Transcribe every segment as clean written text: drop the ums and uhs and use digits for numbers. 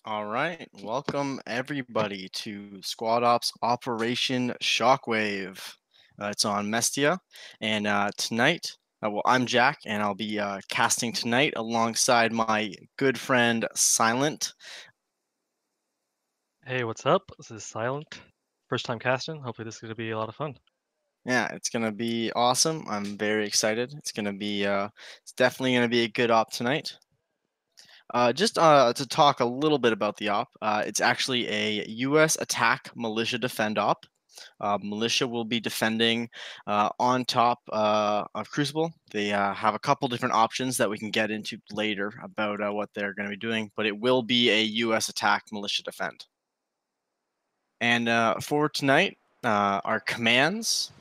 All right, welcome everybody to Squad Ops Operation Shockwave. It's on Mestia, and tonight, I'm Jack, and I'll be casting tonight alongside my good friend Silent. Hey, what's up? This is Silent. First time casting. Hopefully this is gonna be a lot of fun. Yeah, it's gonna be awesome. I'm very excited. It's definitely gonna be a good op tonight. Just to talk a little bit about the op, it's actually a U.S. attack militia defend op. Militia will be defending on top of Crucible. They have a couple different options that we can get into later about what they're going to be doing, but it will be a U.S. attack militia defend. And for tonight, our commands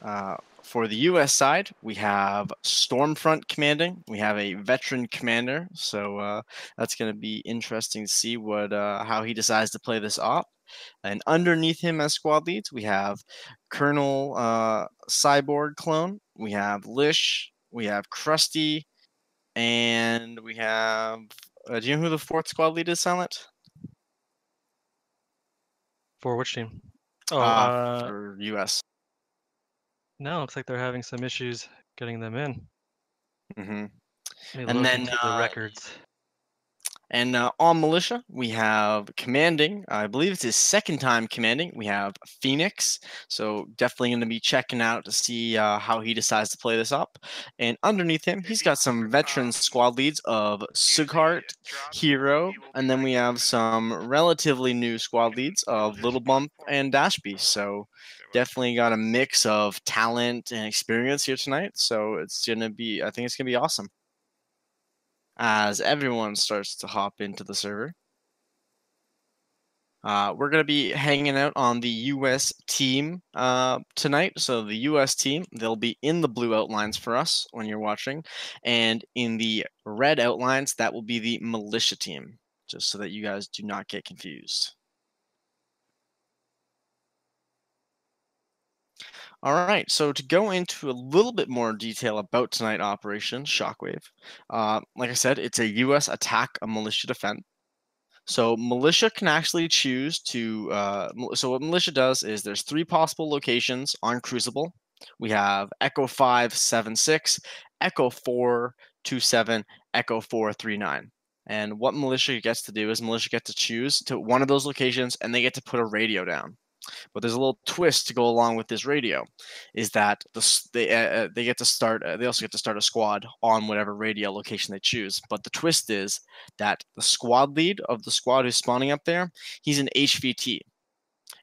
for the U.S. side, we have Stormfront commanding. We have a veteran commander, so that's going to be interesting to see what how he decides to play this op. And underneath him as squad leads, we have Colonel Cyborg Clone, we have Lish, we have Krusty, and we have. Do you know who the fourth squad lead is, Silent? For which team? Oh, Uh, for US. no, looks like they're having some issues getting them in. Hmm. Let me And look then into the records. on militia, we have commanding. I believe it's his second time commanding. We have Phoenix, so definitely going to be checking out to see how he decides to play this up. And underneath him, he's got some veteran squad leads of Sughart, Hero, and then we have some relatively new squad leads of Little Bump and Dashby. So definitely got a mix of talent and experience here tonight. So I think it's gonna be awesome as everyone starts to hop into the server. We're going to be hanging out on the US team tonight. So the US team, they'll be in the blue outlines for us when you're watching. And in the red outlines, that will be the militia team, just so that you guys do not get confused. All right, so to go into a little bit more detail about tonight Operation Shockwave, like I said, it's a U.S. attack, a militia defense. So militia can actually choose to. So what militia does is there's three possible locations on Crucible. We have Echo 576, Echo 427, Echo 439. And what militia gets to do is militia get to choose to one of those locations, and they get to put a radio down. But there's a little twist to go along with this radio, is that they get to start. They also get to start a squad on whatever radio location they choose. But the twist is that the squad lead of the squad who's spawning up there, he's an HVT,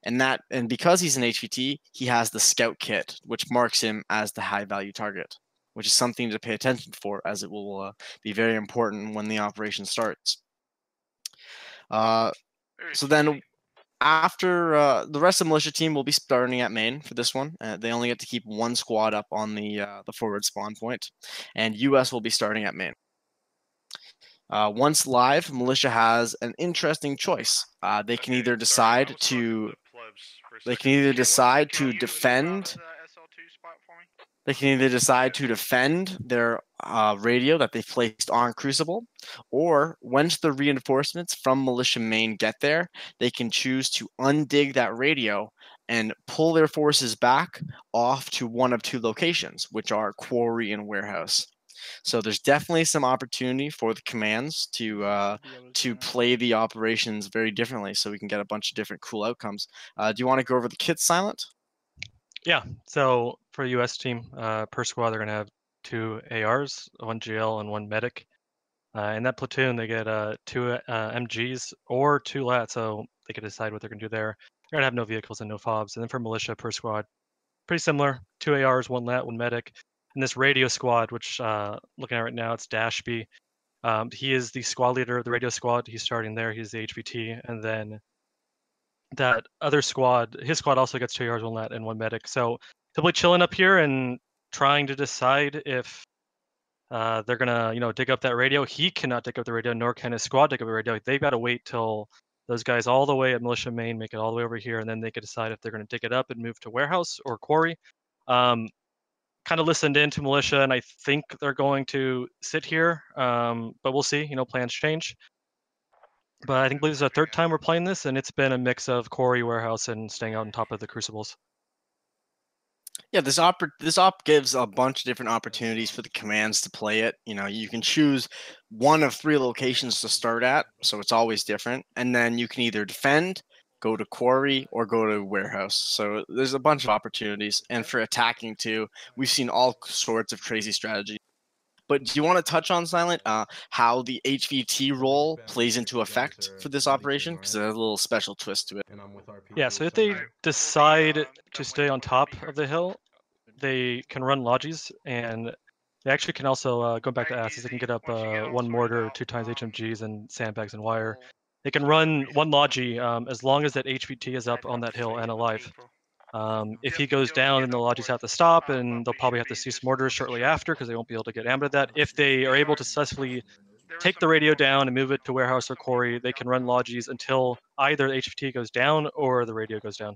and because he's an HVT, he has the scout kit, which marks him as the high value target, which is something to pay attention for, as it will be very important when the operation starts. So then after the rest of the militia team will be starting at main for this one. They only get to keep one squad up on the forward spawn point, and US will be starting at main. Once live, militia has an interesting choice. They can either decide to defend. They can either decide to defend their radio that they've placed on Crucible, or once the reinforcements from Militia Main get there, they can choose to undig that radio and pull their forces back off to one of two locations, which are Quarry and Warehouse. So there's definitely some opportunity for the commands to play the operations very differently, so we can get a bunch of different cool outcomes. Do you want to go over the kits, Silent? Yeah, so for US team, per squad they're gonna have two ARs, one GL and one medic. In that platoon, they get two MGs or two LAT, so they can decide what they're gonna do there. They're gonna have no vehicles and no fobs. And then for militia per squad, pretty similar. Two ARs, one LAT, one medic. And this radio squad, which looking at right now, it's Dashby. He is the squad leader of the radio squad. He's starting there. He's the HVT, and then that other squad, his squad also gets 2 ARs, one LAT, and one medic. So they'll be chilling up here and trying to decide if they're gonna, dig up that radio. He cannot dig up the radio, nor can his squad dig up the radio. They've got to wait till those guys all the way at Militia Main make it all the way over here, and then they can decide if they're gonna dig it up and move to Warehouse or Quarry. Kind of listened in to Militia, and I think they're going to sit here, but we'll see. Plans change. But I think believe this is the third time we're playing this, and it's been a mix of Quarry, Warehouse, and staying out on top of the Crucibles. Yeah, this op gives a bunch of different opportunities for the commands to play it. You know, you can choose one of three locations to start at, so it's always different. And then you can either defend, go to quarry, or go to warehouse. So there's a bunch of opportunities. And for attacking too, we've seen all sorts of crazy strategies. But do you want to touch on Silent how the HVT role plays into effect for this operation? Because there's a little special twist to it. Yeah, so if they decide to stay on top of the hill, they can run lodges, and they actually can also go back to asses. They can get up one mortar, 2 times HMGs, and sandbags and wire. They can run one logi as long as that HVT is up on that hill and alive. If he goes down, then the lodges have to stop, and they'll probably have to cease mortars shortly after because they won't be able to get ammo to that. If they are able to successfully take the radio down and move it to warehouse or quarry, they can run lodges until either the HVT goes down or the radio goes down.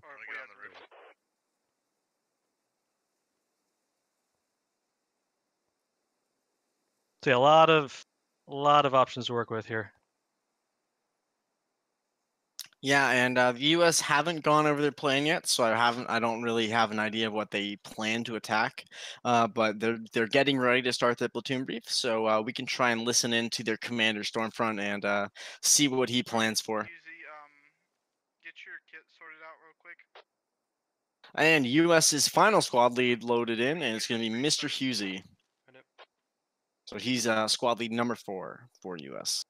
So yeah, a lot of options to work with here. Yeah, and the U.S. haven't gone over their plan yet, so I don't really have an idea of what they plan to attack. But they're getting ready to start the platoon brief, so we can try and listen in to their commander Stormfront and see what he plans for. Get your kit sorted out real quick. And U.S.'s final squad lead loaded in, and it's going to be Mr. Husey. So he's squad lead number 4 for U.S.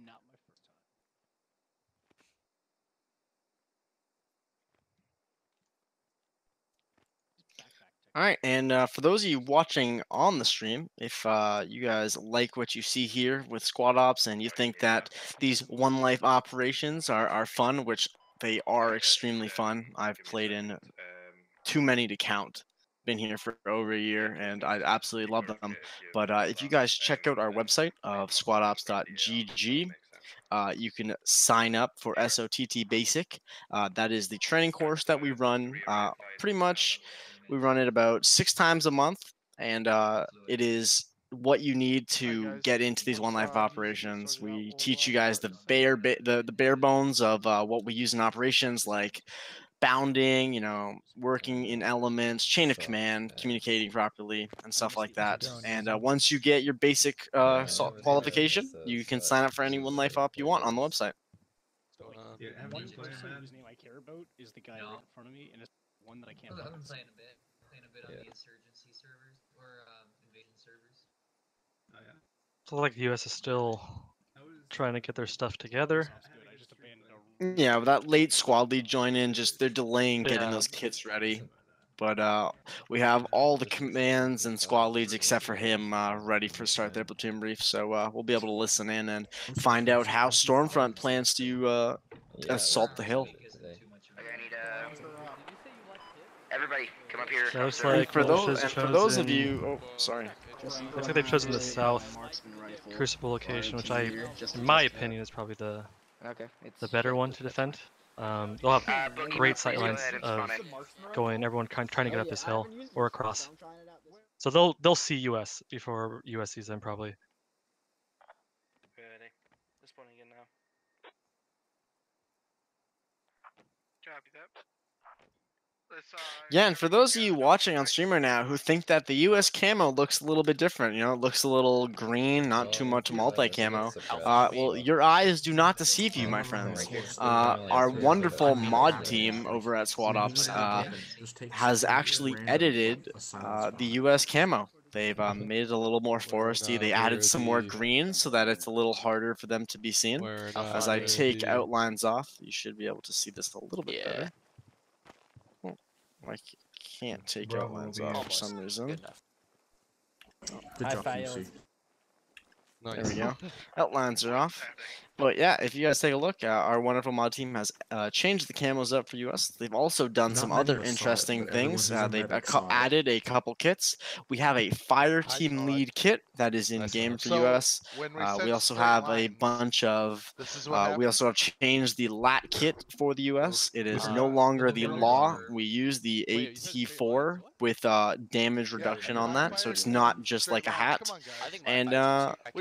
Not my first time. All right, and for those of you watching on the stream, if you guys like what you see here with Squad Ops and you think that these One Life operations are fun, which they are extremely fun. I've played in too many to count. Been here for over a year, and I absolutely love them. But if you guys check out our website of squadops.gg, you can sign up for SOTT Basic. That is the training course that we run. Pretty much, we run it about 6 times a month, and it is what you need to get into these One Life operations. We teach you guys the bare bones of what we use in operations, like bounding, you know, working in elements, chain of command, communicating properly, and stuff like that. And once you get your basic qualification, you can sign up for any One Life op you want on the website. One person whose name I care about is the guy right in front of me, and it's one that I can't. I've been playing a bit on the insurgency servers or invasion servers. So like the US is still trying to get their stuff together. Yeah, but that late squad lead join in, just they're delaying getting those kits ready. But we have all the commands and squad leads except for him ready for start their platoon brief. So we'll be able to listen in and find out how Stormfront plans to assault the hill. Okay, I need everybody come up here. So looks like For Militia's those of chosen- you, oh sorry. Looks like they've chosen the south Crucible location, which in my opinion, is probably the better one to defend. They'll have great sight lines of everyone trying to get up this hill or across. So they'll see US before US sees them probably. Responding again now. Copy that. Yeah, and for those of you watching on stream right now who think that the US camo looks a little bit different, you know, it looks a little green, not too much multi-camo, well, your eyes do not deceive you, my friends. Our wonderful mod team over at Squad Ops has actually edited the US camo. They've made it a little more foresty. They added some more green so that it's a little harder for them to be seen. As I take outlines off, you should be able to see this a little bit better. I can't take outlines off for some reason. Good job, Lucy. There we go. Outlines are off. But yeah, if you guys take a look, our wonderful mod team has changed the camos up for US. They've also done some other interesting things. They've added a couple kits. We have a fire team lead kit that is in game for US. We also have a bunch of. We also have changed the lat kit for the US. It is no longer the law. We use the AT4 with damage reduction on that, so it's not just like a hat. And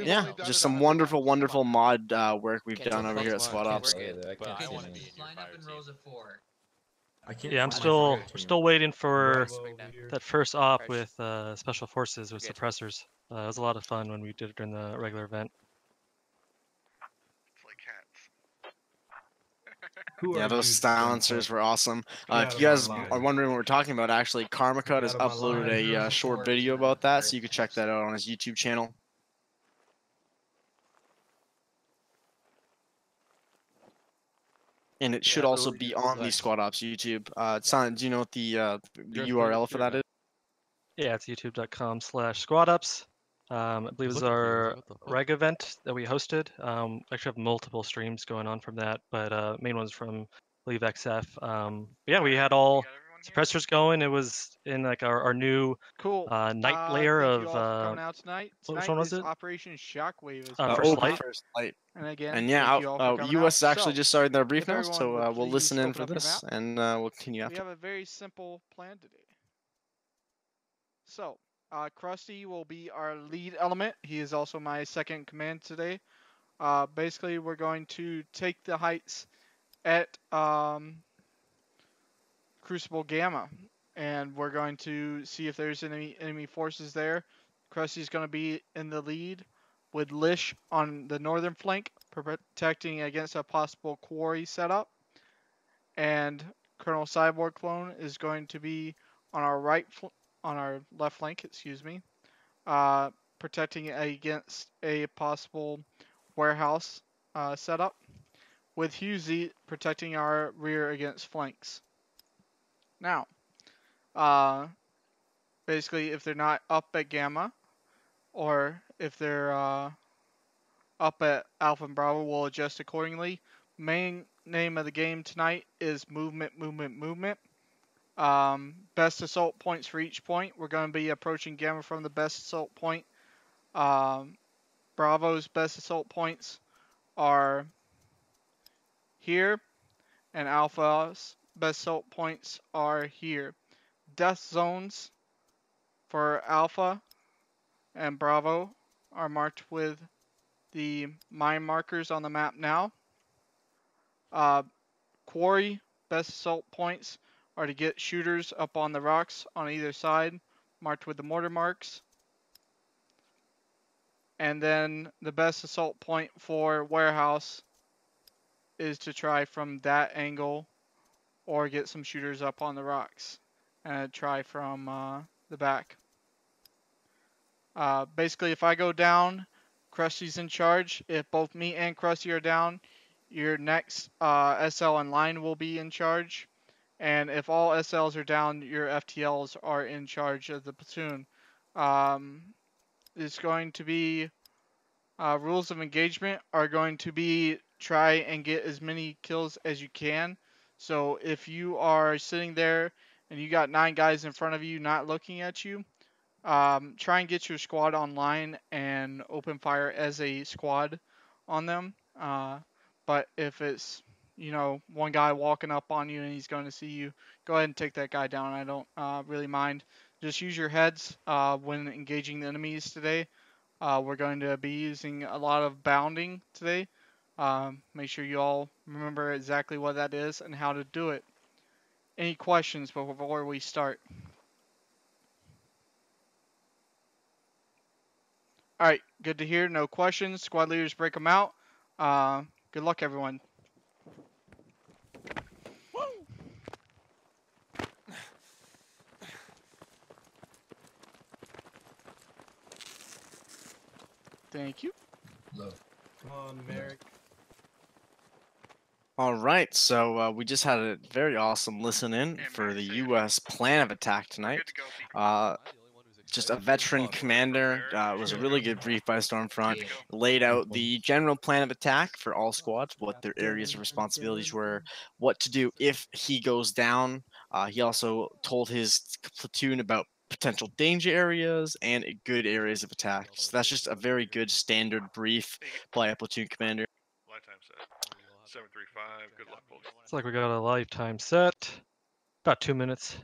Yeah, only done just it some on a wonderful, squad. wonderful mod work we've Can't done do over here at fuck Squad one. Ops. We're good. I can't Okay, stand so any of line up in rows of 4. I can't Yeah, I'm find my still fire team. still waiting for Bravo over here. that first op Fresh. with special forces with Good. suppressors. It was a lot of fun when we did it during the regular event. It's like cats. Who Yeah, are those you, silencers Sunset? were awesome. Get out If of you my guys line. are wondering what we're talking about, actually, Karma Cut Get has out of my uploaded line. a Rows of short 4 video even about that, for so you can check that out on his YouTube channel. And it should Yeah, also be on the Nice. Squad Ops YouTube. Son, do you know what the guys URL for that is? Yeah, it's youtube.com/squadups. I believe it's our reg event that we hosted. Actually have multiple streams going on from that, but main one's from I believe XF. But yeah, we had all You got everyone here? suppressors going. It was in like our new Cool. night layer Thank of you all for coming out tonight. which Tonight one was is it? Operation Shockwave. Is First going Light. on. First Light. And again, And thank yeah, you all for coming US out. actually So, just started their brief if now, everyone so would we'll please listen in open for up your this, map. and we'll continue we after. have a very simple plan today. So, Krusty will be our lead element. He is also my second command today. Basically, we're going to take the heights at Crucible Gamma, and we're going to see if there's any enemy forces there. Krusty's going to be in the lead with Lish on the northern flank, protecting against a possible quarry setup. And Colonel Cyborg Clone is going to be on our on our left flank, excuse me, protecting against a possible warehouse setup, with Husey protecting our rear against flanks. Now, basically, if they're not up at Gamma, or if they're up at Alpha and Bravo, we'll adjust accordingly. Main name of the game tonight is movement, movement, movement. Best assault points for each point. We're going to be approaching Gamma from the best assault point. Bravo's best assault points are here, and Alpha's best assault points are here. Death zones for Alpha and Bravo are marked with the mine markers on the map now. Quarry best assault points are to get shooters up on the rocks on either side, marked with the mortar marks. And then the best assault point for warehouse is to try from that angle or get some shooters up on the rocks and try from the back. Basically, if I go down, Krusty's in charge. If both me and Krusty are down, your next SL in line will be in charge. And if all SLs are down, your FTLs are in charge of the platoon. It's going to be rules of engagement are going to be try and get as many kills as you can. So if you are sitting there and you got 9 guys in front of you not looking at you, try and get your squad online and open fire as a squad on them. But if it's, one guy walking up on you and he's going to see you, go ahead and take that guy down. I don't really mind. Just use your heads when engaging the enemies today. We're going to be using a lot of bounding today. Make sure you all remember exactly what that is and how to do it. Any questions before we start? All right, good to hear. No questions. Squad leaders break them out. Good luck, everyone. Thank you. Come on, Merrick. All right, so we just had a very awesome listen in Yeah, for Max, the say it. U.S. plan of attack Good tonight. to go. Just a veteran commander. It was a really good brief by Stormfront. Laid out the general plan of attack for all squads, what their areas of responsibilities were, what to do if he goes down. He also told his platoon about potential danger areas and good areas of attack. So that's just a very good standard brief by a platoon commander. Lifetime set. 735. Good luck, folks. Looks like we got a lifetime set. About 2 minutes.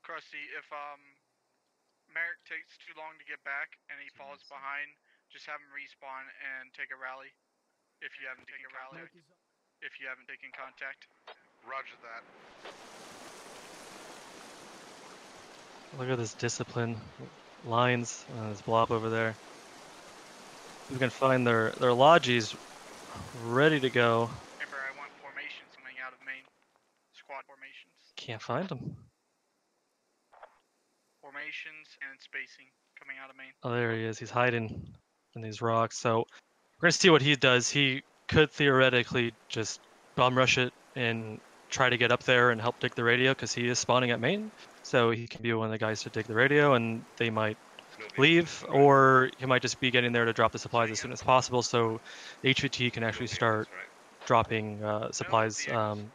Krusty, if Merrick takes too long to get back and he falls behind, just have them respawn and take a rally. If you haven't taken contact. If you haven't taken contact. Roger that. Look at this discipline lines, this blob over there. We can find their lodges ready to go. Remember, I want formations coming out of main. Squad formations. Can't find them. Formations and spacing coming out of main. Oh, there he is. He's hiding in these rocks. So we're gonna see what he does. He could theoretically just bomb rush it and try to get up there and help dig the radio because he is spawning at main. So he can be one of the guys to dig the radio, and they might leave, or he might just be getting there to drop the supplies as soon as possible. So the HVT can actually start dropping supplies,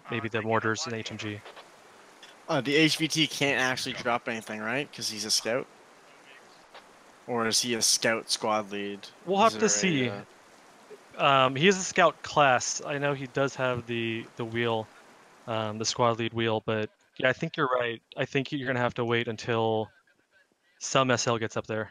maybe the mortars and HMG. The HVT can't actually drop anything, right? Because he's a scout? Or is he a scout squad lead? We'll have to see. He is a scout class. I know he does have the wheel, the squad lead wheel, but yeah, I think you're right. I think you're going to have to wait until some SL gets up there.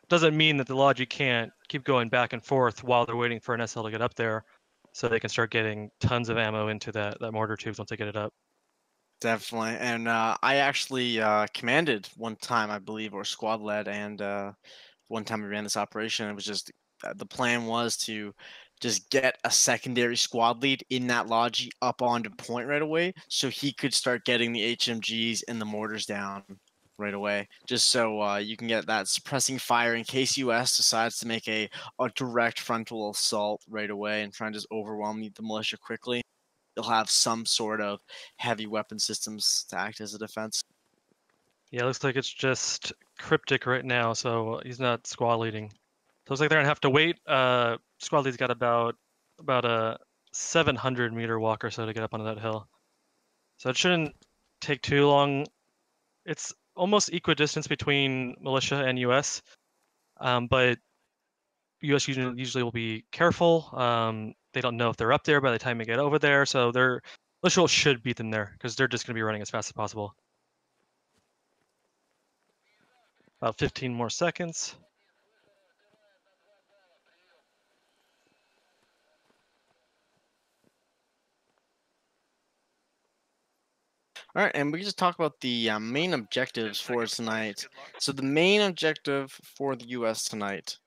Doesn't mean that the Logi can't keep going back and forth while they're waiting for an SL to get up there, so they can start getting tons of ammo into that mortar tubes once they get it up. Definitely. And I actually commanded one time, I believe, or squad led, and one time we ran this operation. It was just the plan was to just get a secondary squad lead in that Logi up onto point right away, so he could start getting the HMGs and the mortars down right away, just so you can get that suppressing fire in case US decides to make a direct frontal assault right away and try and just overwhelm the militia quickly. They'll have some sort of heavy weapon systems to act as a defense. Yeah, it looks like it's just Cryptic right now, so he's not squad leading. So it looks like they're gonna have to wait. Squad lead's got about a 700-meter walk or so to get up onto that hill. So it shouldn't take too long. It's almost equidistance between militia and US, but US usually will be careful. They don't know if they're up there by the time they get over there, so their militia should beat them there because they're just going to be running as fast as possible. About 15 more seconds. All right, and we can just talk about the main objectives for tonight. So the main objective for the U.S. tonight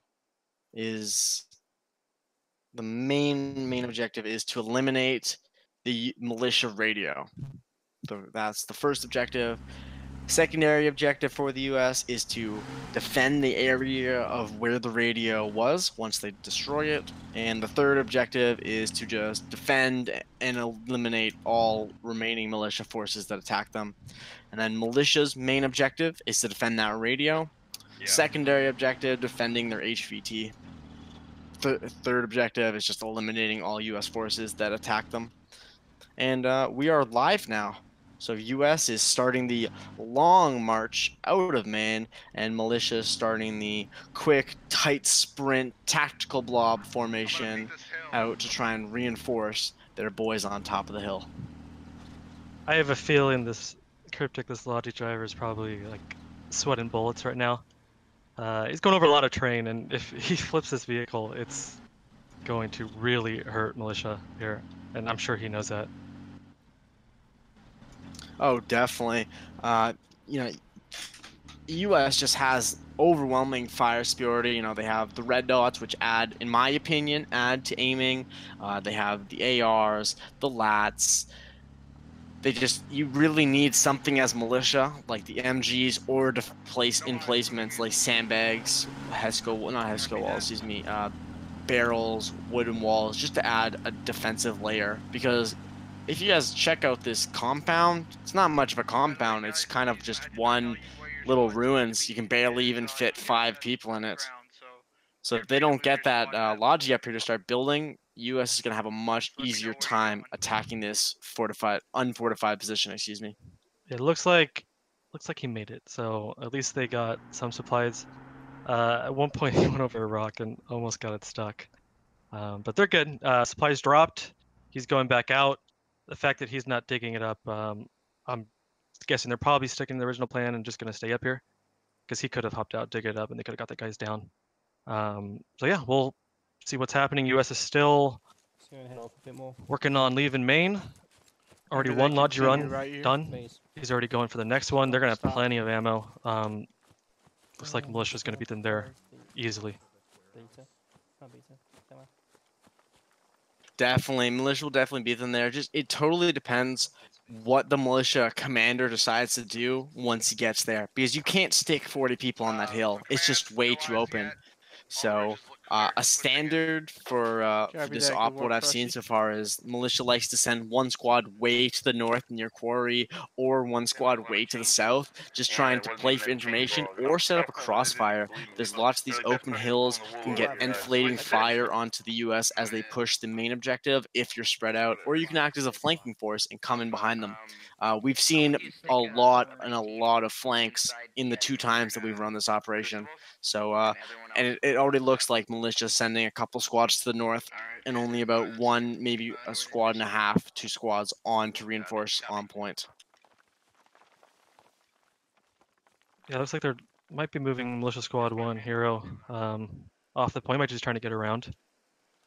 is the main objective is to eliminate the militia radio. So that's the first objective. Secondary objective for the U.S. is to defend the area of where the radio was once they destroy it. And the third objective is to just defend and eliminate all remaining militia forces that attack them. And then militia's main objective is to defend that radio. Yeah. Secondary objective, defending their HVT. Third objective is just eliminating all U.S. forces that attack them. And we are live now. So U.S. is starting the long march out of Maine, and militia is starting the quick, tight sprint, tactical blob formation out to try and reinforce their boys on top of the hill. I have a feeling this Cryptic, this Logi driver is probably like sweating bullets right now. He's going over a lot of terrain, and if he flips this vehicle, it's going to really hurt militia here, and I'm sure he knows that. Oh, definitely. You know, U.S. just has overwhelming fire superiority. You know, they have the red dots, which add, in my opinion, add to aiming. They have the ARs, the LATs. You really need something as militia, like the MGs, or to place emplacements like sandbags, barrels, wooden walls, just to add a defensive layer. Because if you guys check out this compound, it's not much of a compound. It's kind of just one little ruins. You can barely even fit 5 people in it. So if they don't get that Logi up here to start building, U.S. is going to have a much easier time attacking this unfortified position. Excuse me. It looks like he made it. So at least they got some supplies. At one point, he went over a rock and almost got it stuck. But they're good. Supplies dropped. He's going back out. The fact that he's not digging it up, I'm guessing they're probably sticking to the original plan and just going to stay up here. because he could have hopped out, dig it up, and they could have got the guys down. So yeah, we'll see what's happening. US is still working on leaving main. Already Maybe they one Logi continue run right here. done. He's already going for the next one. They're gonna have Stop. plenty of ammo. Looks like militia's gonna beat them there easily. Definitely, militia will definitely beat them there. Just it totally depends what the militia commander decides to do once he gets there, because you can't stick 40 people on that hill. It's just way too open. So a standard for Copy this that, op, good what work, I've seen Frosty. so far is militia likes to send one squad way to the north near quarry, or one squad way to the south, just trying to play for information or set up a crossfire. There's lots of these open hills, can get inflating fire onto the US as they push the main objective if you're spread out, or you can act as a flanking force and come in behind them. We've seen a lot of flanks in the 2 times that we've run this operation. So and it already looks like militia sending a couple squads to the north and only about 1, maybe a squad and a half, 2 squads on to reinforce on point. Yeah, looks like they're might be moving militia squad 1 hero off the point. Might just trying to get around.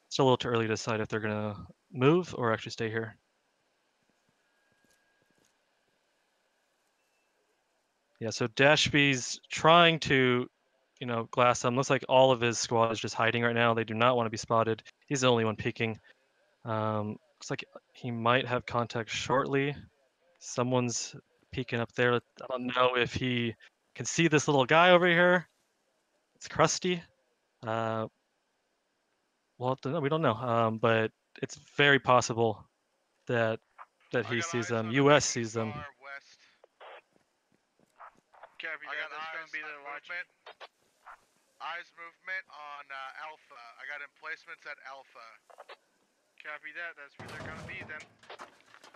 Still a little too early to decide if they're gonna move or actually stay here. Yeah, so Dashby's trying to, glass them. Looks like all of his squad is just hiding right now. They do not want to be spotted. He's the only one peeking. Looks like he might have contact shortly. Someone's peeking up there. I don't know if he can see this little guy over here. It's Krusty. Well, we don't know. But it's very possible that he sees them. US sees them. Copy that. That's going to be the movement. Eyes movement on Alpha. I got emplacements at Alpha. Copy that. That's where they're going to be then.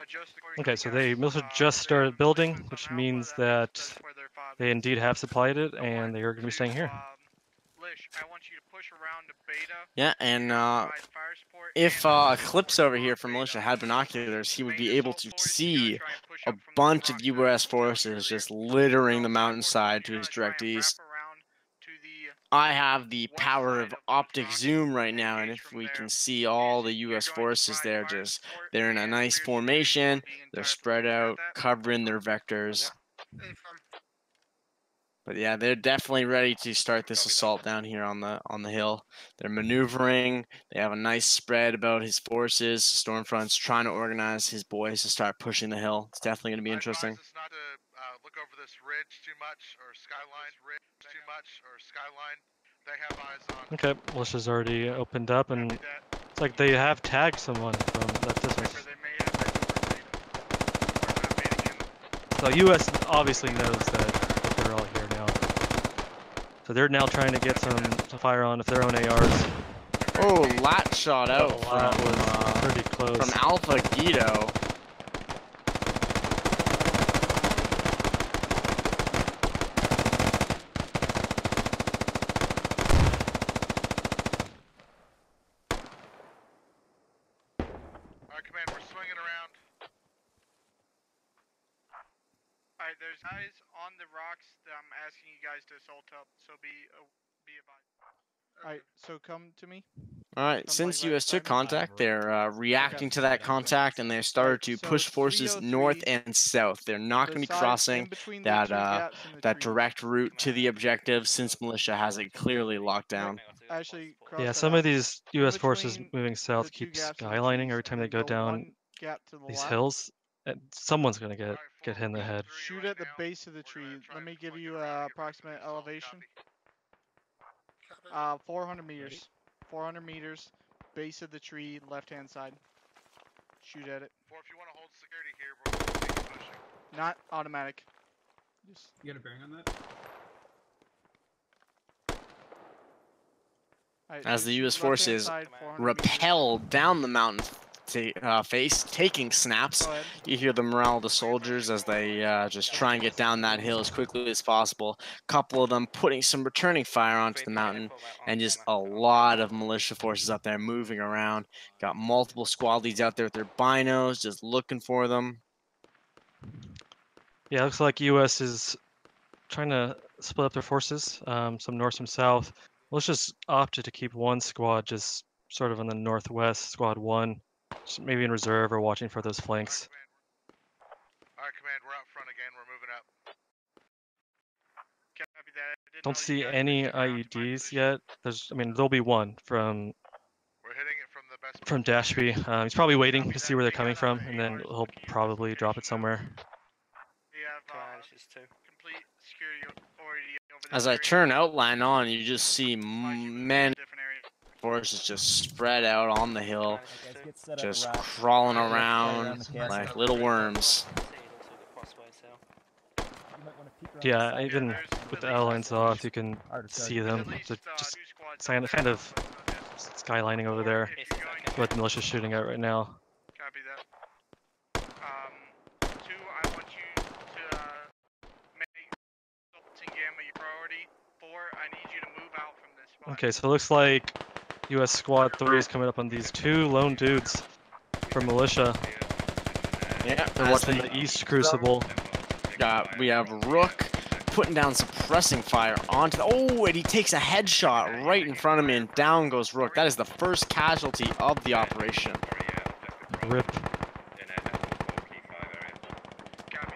Adjust according Okay, to so the they guys. must have just started building, which On Alpha, means that's that where they're fought. they indeed have supplied it, Don't and want they are going to be staying here. Lish, I want you to push around to Beta. Yeah, and provide fire support, if and, Eclipse over here from militia had binoculars, he would be able to see a bunch of US forces just littering the mountainside to his direct east. I have the power of optic zoom right now, and if we can see all the US forces there, they're in a nice formation, they're spread out, covering their vectors. But yeah, they're definitely ready to start this assault down here on the hill. They're maneuvering. They have a nice spread about his forces. Stormfront's trying to organize his boys to start pushing the hill. It's definitely going to be interesting. Us not to look over this ridge too much or skyline. They have eyes on. Okay, militia's already opened up, and it's like they have tagged someone from that distance. So US obviously knows that they're all here now. So they're now trying to get some fire on if their own ARs. Oh, lat shot out That was pretty close. from Alpha Guido. Alright, command, we're swinging around. Alright, there's guys on the rocks that I'm asking you guys to assault up, so be advised. Alright, so come to me. Alright, since US took contact, they're reacting to that contact, and they started to push forces north and south. They're not going to be crossing that direct route to the objective, since militia has it clearly locked down. Actually, Yeah, some of these US forces moving south keep skylining every time they go down these hills. And someone's going to get hit in the head. Shoot at the base of the tree. Let me give you approximate elevation. 400 meters. 400 meters, base of the tree, left-hand side. Shoot at it. If you want to hold security here, we're going to keep pushing. Not automatic. You got a bearing on that? Right, As the US forces side, rappel down the mountain face, taking snaps. You hear the morale of the soldiers as they just try and get down that hill as quickly as possible. A couple of them putting some returning fire onto the mountain, and just a lot of militia forces up there moving around. Got multiple squad leads out there with their binos, just looking for them. Yeah, looks like US is trying to split up their forces, some north, some south. Let's just opted to keep one squad just sort of on the northwest, squad 1, just maybe in reserve or watching for those flanks. Alright, command, we're out front again. We're moving up. Copy that. I didn't Don't know you see guys any were sticking around to my IEDs position. yet. I mean, there'll be one from We're hitting it from the best Dashby. He's probably waiting to see where they're coming from, and then he'll probably drop it somewhere. We have complete security already over this As I area. turn outline on, you just see many Different area. forces just spread out on the hill, just crawling around like little worms. Yeah, even with the outlines off, you can see them. They're just kind of skylining over there. What the militia's shooting at right now. Copy that. 2, I want you to make Sultan Gamma your priority. 4, I need you to move out from this spot. Okay, so it looks like US Squad 3 is coming up on these 2 lone dudes from militia. Yeah, They're watching the East Crucible. we have Rook putting down suppressing fire onto the... Oh, and he takes a headshot right in front of me, and down goes Rook. That is the first casualty of the operation. Rip. Copy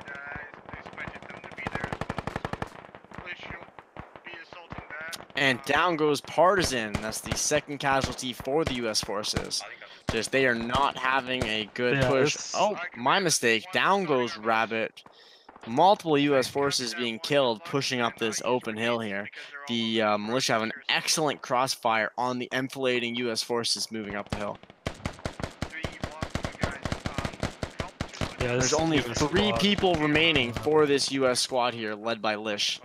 that. I expected them to be there as well, so please you'll be assaulting that. And down goes Partisan. That's the second casualty for the U.S. forces. Just they are not having a good push. Oh, my mistake. Down goes Rabbit. Multiple U.S. forces being killed pushing up this open hill here. The militia have an excellent crossfire on the enfilading U.S. forces moving up the hill. Yeah, There's only 3 people remaining for this U.S. squad here, led by Lish.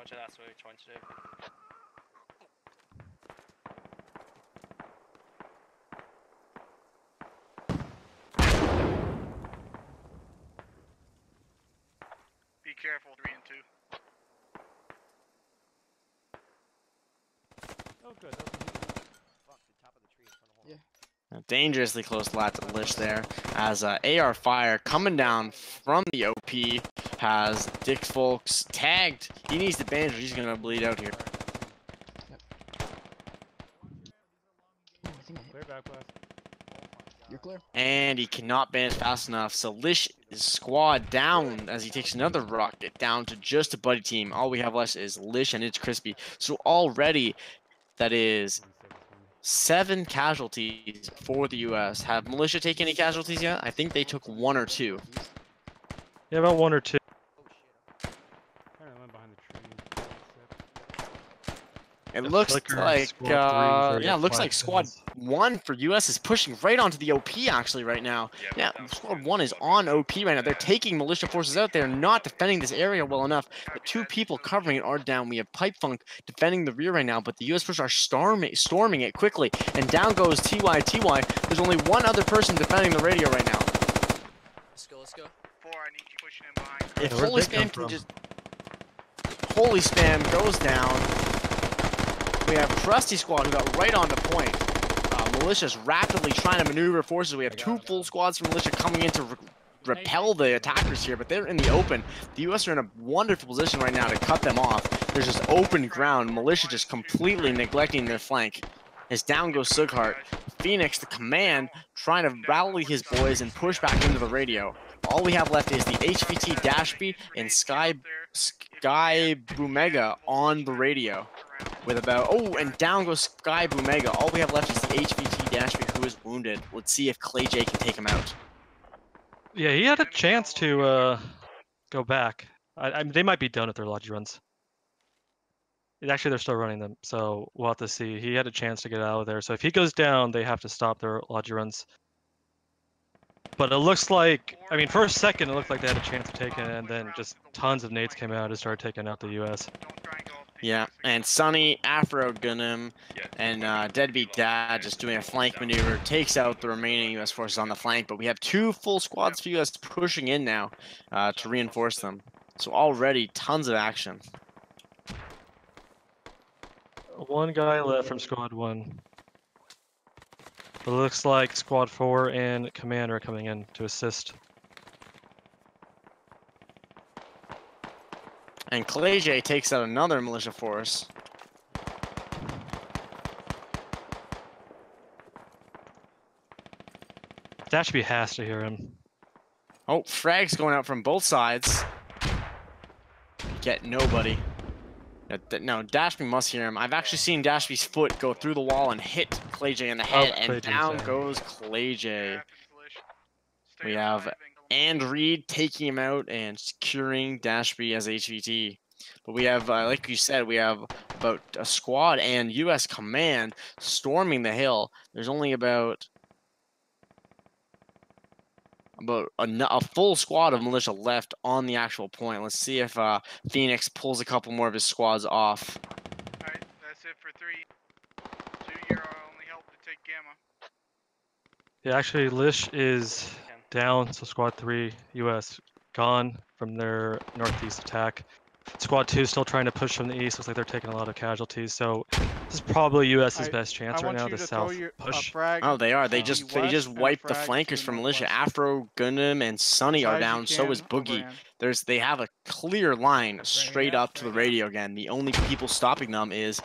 Be careful, 3 and 2. Oh, good. That was fuck, the top of the tree in front of home. A dangerously close lat to Lish there, as AR fire coming down from the OP has Dick Folks tagged. He needs the bandage. He's gonna bleed out here. Clear back west. You're clear. And he cannot bandage fast enough, so Lish is squad down as he takes another rocket down to just a buddy team. All we have left is Lish and It's Crispy. So already, that is 7 casualties for the U.S. Have militia taken any casualties yet? I think they took 1 or 2. Yeah, about 1 or 2. It looks like, yeah, it looks like Squad 1 for US is pushing right onto the OP actually right now. Yeah, Squad 1 is on OP right now. They're taking militia forces out. They're not defending this area well enough. The 2 people covering it are down. We have Pipe Funk defending the rear right now, but the US forces are storming it quickly. And down goes TY. There's only 1 other person defending the radio right now. Let's go. 4, I need you pushing in behind. If Holy Spam can just... Holy Spam goes down. We have Trusty Squad who got right on the point. Militia's rapidly trying to maneuver forces. We have 2 full squads from Militia coming in to repel the attackers here, but they're in the open. The US are in a wonderful position right now to cut them off. There's just open ground. Militia just completely neglecting their flank. As down goes Sughart. Phoenix, the command, trying to rally his boys and push back into the radio. All we have left is the HVT Dashby and Sky Boomega on the radio. With about, oh, and down goes Sky Boomega. All we have left is the HVT Dashby, who is wounded. Let's see if Clay J can take him out. Yeah, he had a chance to go back. I mean, they might be done with their Logi runs. Actually, they're still running them, so we'll have to see. He had a chance to get out of there, so if he goes down, they have to stop their Logi runs. But it looks like, I mean, for a second, it looked like they had a chance to take it, and then just tons of nades came out and started taking out the US. Yeah, and Sunny, Afro Gunham, and Deadbeat Dad just doing a flank maneuver, takes out the remaining US forces on the flank, but we have 2 full squads for US pushing in now to reinforce them. So already, tons of action. 1 guy left from Squad 1. But it looks like Squad 4 and Command are coming in to assist. And Clayjay takes out another militia force. Dashby has to hear him. Oh, frags going out from both sides. Get nobody. No, Dashby must hear him. I've actually seen Dashby's foot go through the wall and hit Clayjay in the head, and down goes Clayjay. We have and Reed taking him out and securing Dashby as HVT. But we have, like you said, we have about a squad and U.S. command storming the hill. There's only about a full squad of militia left on the actual point. Let's see if Phoenix pulls a couple more of his squads off. Alright, that's it for 3. 2 year only help to take Gamma. Yeah, actually, Lish is down, so Squad 3 US gone from their northeast attack. Squad 2 still trying to push from the east. Looks like they're taking a lot of casualties. So this is probably US's best chance right now. The south push. Oh, they are. They just wiped the flankers from militia. Afro, Gundam, and Sunny are down. So is Boogie. They have a clear line straight up to the radio again. The only people stopping them is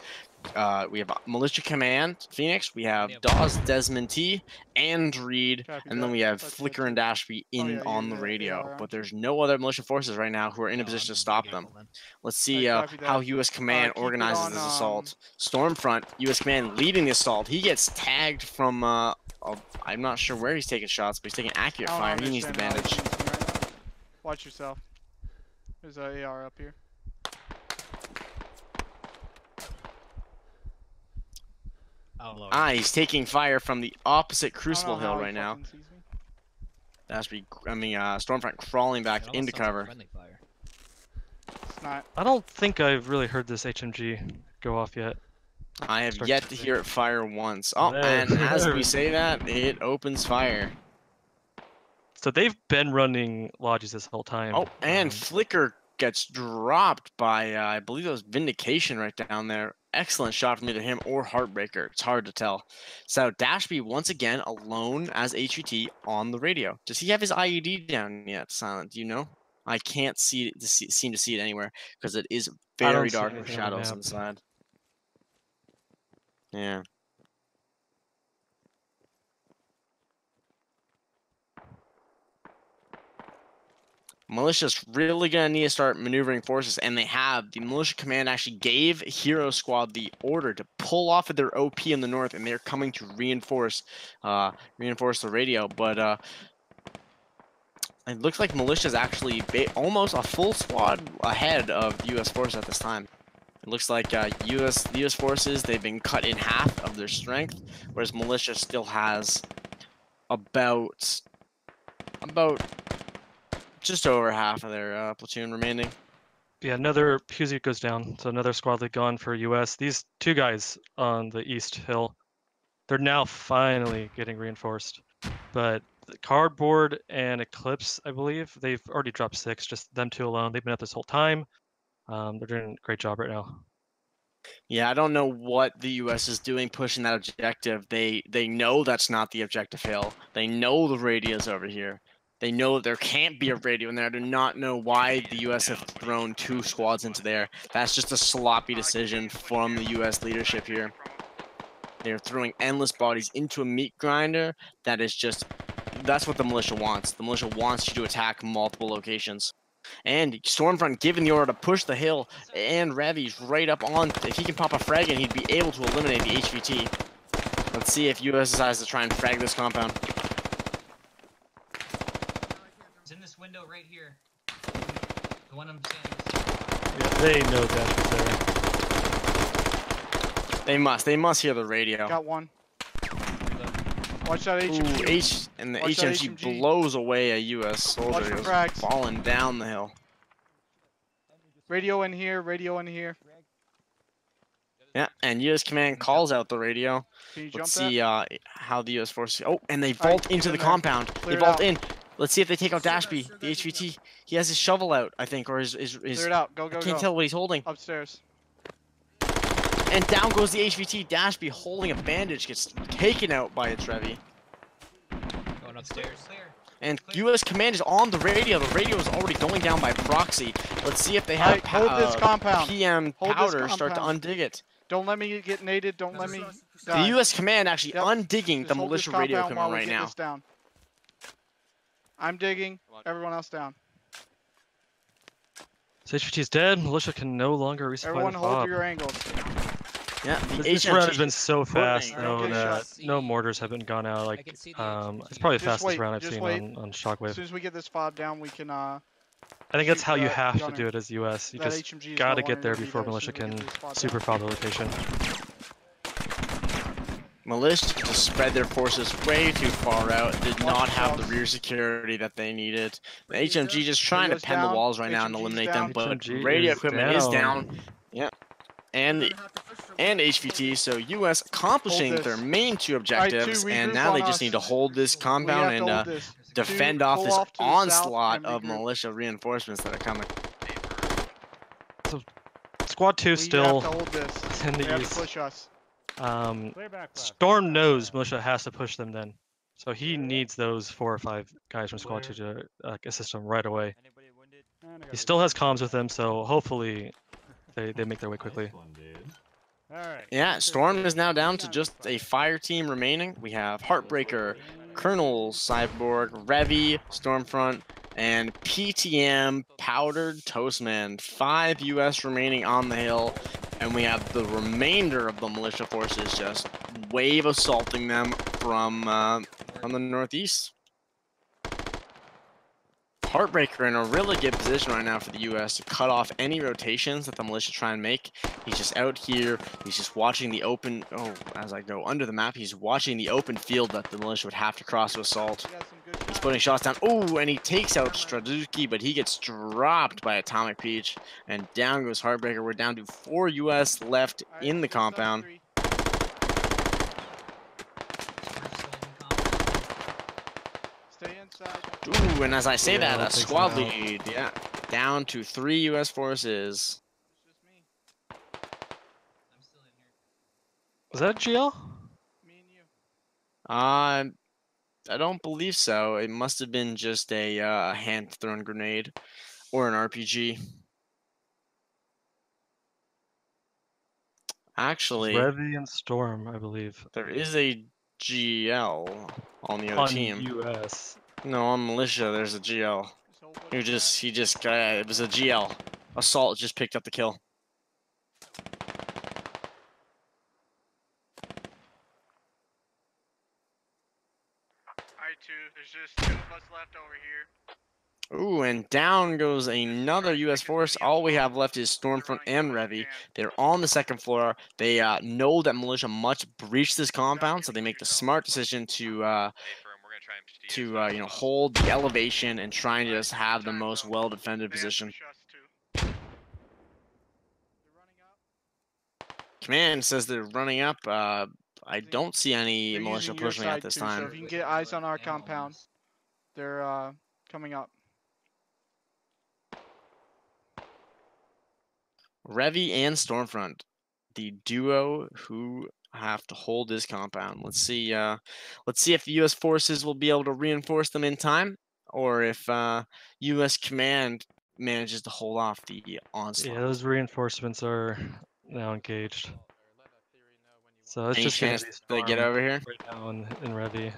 we have Militia Command, Phoenix, we have Dawes, Desmond T, and Reed, and then we have Flicker and Dashby on the radio. But there's no other militia forces right now who are in a position to stop them. Let's see how U.S. Command organizes this assault. Stormfront, U.S. Command leading the assault. He gets tagged from, I'm not sure where he's taking shots, but he's taking accurate fire. He needs the bandage. Watch yourself. There's an AR up here. He's taking fire from the opposite Crucible Hill right now. Stormfront crawling back into cover. It's not. I don't think I've really heard this HMG go off yet. I have yet to hear it fire once. Oh, and as we say that, it opens fire. So they've been running lodges this whole time. Oh, and Flicker gets dropped by, I believe it was Vindication right down there. Excellent shot from either him or Heartbreaker. It's hard to tell. So Dashby once again alone as HUT on the radio. Does he have his IED down yet, Silent? Do you know? I can't seem to see it anywhere because it is very dark with shadows inside. Yeah. Militia's really going to need to start maneuvering forces, and they have. The Militia Command actually gave Hero Squad the order to pull off of their OP in the north, and they're coming to reinforce the radio. But it looks like Militia's actually almost a full squad ahead of the U.S. forces at this time. It looks like the U.S. forces, they've been cut in half of their strength, whereas Militia still has about just over half of their platoon remaining. Yeah, another Pusey goes down, so another squad lead gone for US. These two guys on the east hill, they're now finally getting reinforced. But the Cardboard and Eclipse, I believe, they've already dropped 6, just them two alone. They've been up this whole time. They're doing a great job right now. Yeah, I don't know what the U.S. is doing pushing that objective. They know that's not the objective hill. They know the radio's over here. They know there can't be a radio in there. I do not know why the U.S. have thrown 2 squads into there. That's just a sloppy decision from the U.S. leadership here. They're throwing endless bodies into a meat grinder. That's what the militia wants. The militia wants you to attack multiple locations. And Stormfront giving the order to push the hill, and Revy's right up on. If he can pop a frag in, he'd be able to eliminate the HVT. Let's see if U.S. decides to try and frag this compound. Window right here. The one I'm saying. Yeah, they know that there. They must hear the radio. Got one. Watch that HMG. And the HMG blows away a U.S. soldier who's falling down the hill. Radio in here, radio in here. Yeah, and U.S. Command calls out the radio. Let's see how the U.S. forces. Oh, and they vault into the compound. They vault in. Let's see if they take out Dashby, the HVT. He has his shovel out, I think, or his Clear it out. Go, go, I can't tell what he's holding. Upstairs. And down goes the HVT. Dashby holding a bandage gets taken out by its Revy. Going upstairs. Clear. And U.S. command is on the radio. The radio is already going down by proxy. Let's see if they have hold this compound. PM Hold this powder start to compound. undig it. Don't let me get naded. Don't let me The die. U.S. command actually Yep. undigging Just the hold this militia radio compound while equipment we right get now. this down. I'm digging. Everyone else down. So HVT's dead. Militia can no longer resupply Everyone the hold fob. your angles. Yeah, the This HMG round has been so fast Putting- though Get that shot. no mortars have been gone out. I Like can see the it's probably the Just fastest wait, round I've just seen wait. on As Shockwave. soon as we get this fob down, we can. I think that's shoot how you that have gunner. to do it as US. You That just HMG is gotta no get longer there gonna be before there as militia soon as we can get this fob super down. fob the location. Militia just spread their forces way too far out. Did not have the yourselves. rear security that they needed. The HMG just trying to Radio's pen the down. walls right now and HMG's eliminate down. them, but HMG radio is equipment is down. Yeah, and HVT. So U.S. accomplishing this. their main two Alright, objectives, two, and regroup now on they just us. need to hold this We compound have to hold and this. defend Two, off pull this off to the south onslaught and of regroup. militia reinforcements that are coming. Squad 2 We still have to hold this. in They the have to east. push us. Storm knows militia has to push them then. So he needs those 4 or 5 guys from Squad 2 to assist him right away. He still has comms with them, so hopefully they make their way quickly. Yeah, Storm is now down to just a fire team remaining. We have Heartbreaker, Colonel Cyborg, Revy, Stormfront, and PTM Powdered Toastman. 5 US remaining on the hill, and we have the remainder of the militia forces just wave assaulting them from the northeast. Heartbreaker in a really good position right now for the U.S. to cut off any rotations that the militia try and make. He's just out here. He's just watching the open. Oh, as I go under the map, he's watching the open field that the militia would have to cross to assault. He's putting shots down. Oh, and he takes out Straduski, but he gets dropped by Atomic Peach. And down goes Heartbreaker. We're down to 4 U.S. left in the compound. Stay inside. Ooh, and as I say Yeah, that, a takes him squad out. lead, yeah, down to 3 U.S. forces. It's just me. I'm still in here. Was that a GL? Me and you. I don't believe so. It must have been just a hand-thrown grenade or an RPG. Actually, Revy and Storm, I believe. there is a GL on the other On team. US. No, on militia, there's a GL. He just it was a GL. Assault just picked up the kill. I2, there's just 2 of us left over here. Ooh, and down goes another U.S. force. All we have left is Stormfront and Revy. They're on the second floor. They know that militia must breach this compound, so they make the smart decision to hold the elevation and try and just have the most well-defended position. Command says they're running up. I don't see any They're militia using your pushing at side this too, time. so if you can get eyes on our compound, they're coming up. Revy and Stormfront, the duo who have to hold this compound. Let's see if the U.S. forces will be able to reinforce them in time, or if U.S. command manages to hold off the onslaught. Yeah, those reinforcements are now engaged. So it's Any just gonna chance be they get Storm over here? right now in Revy.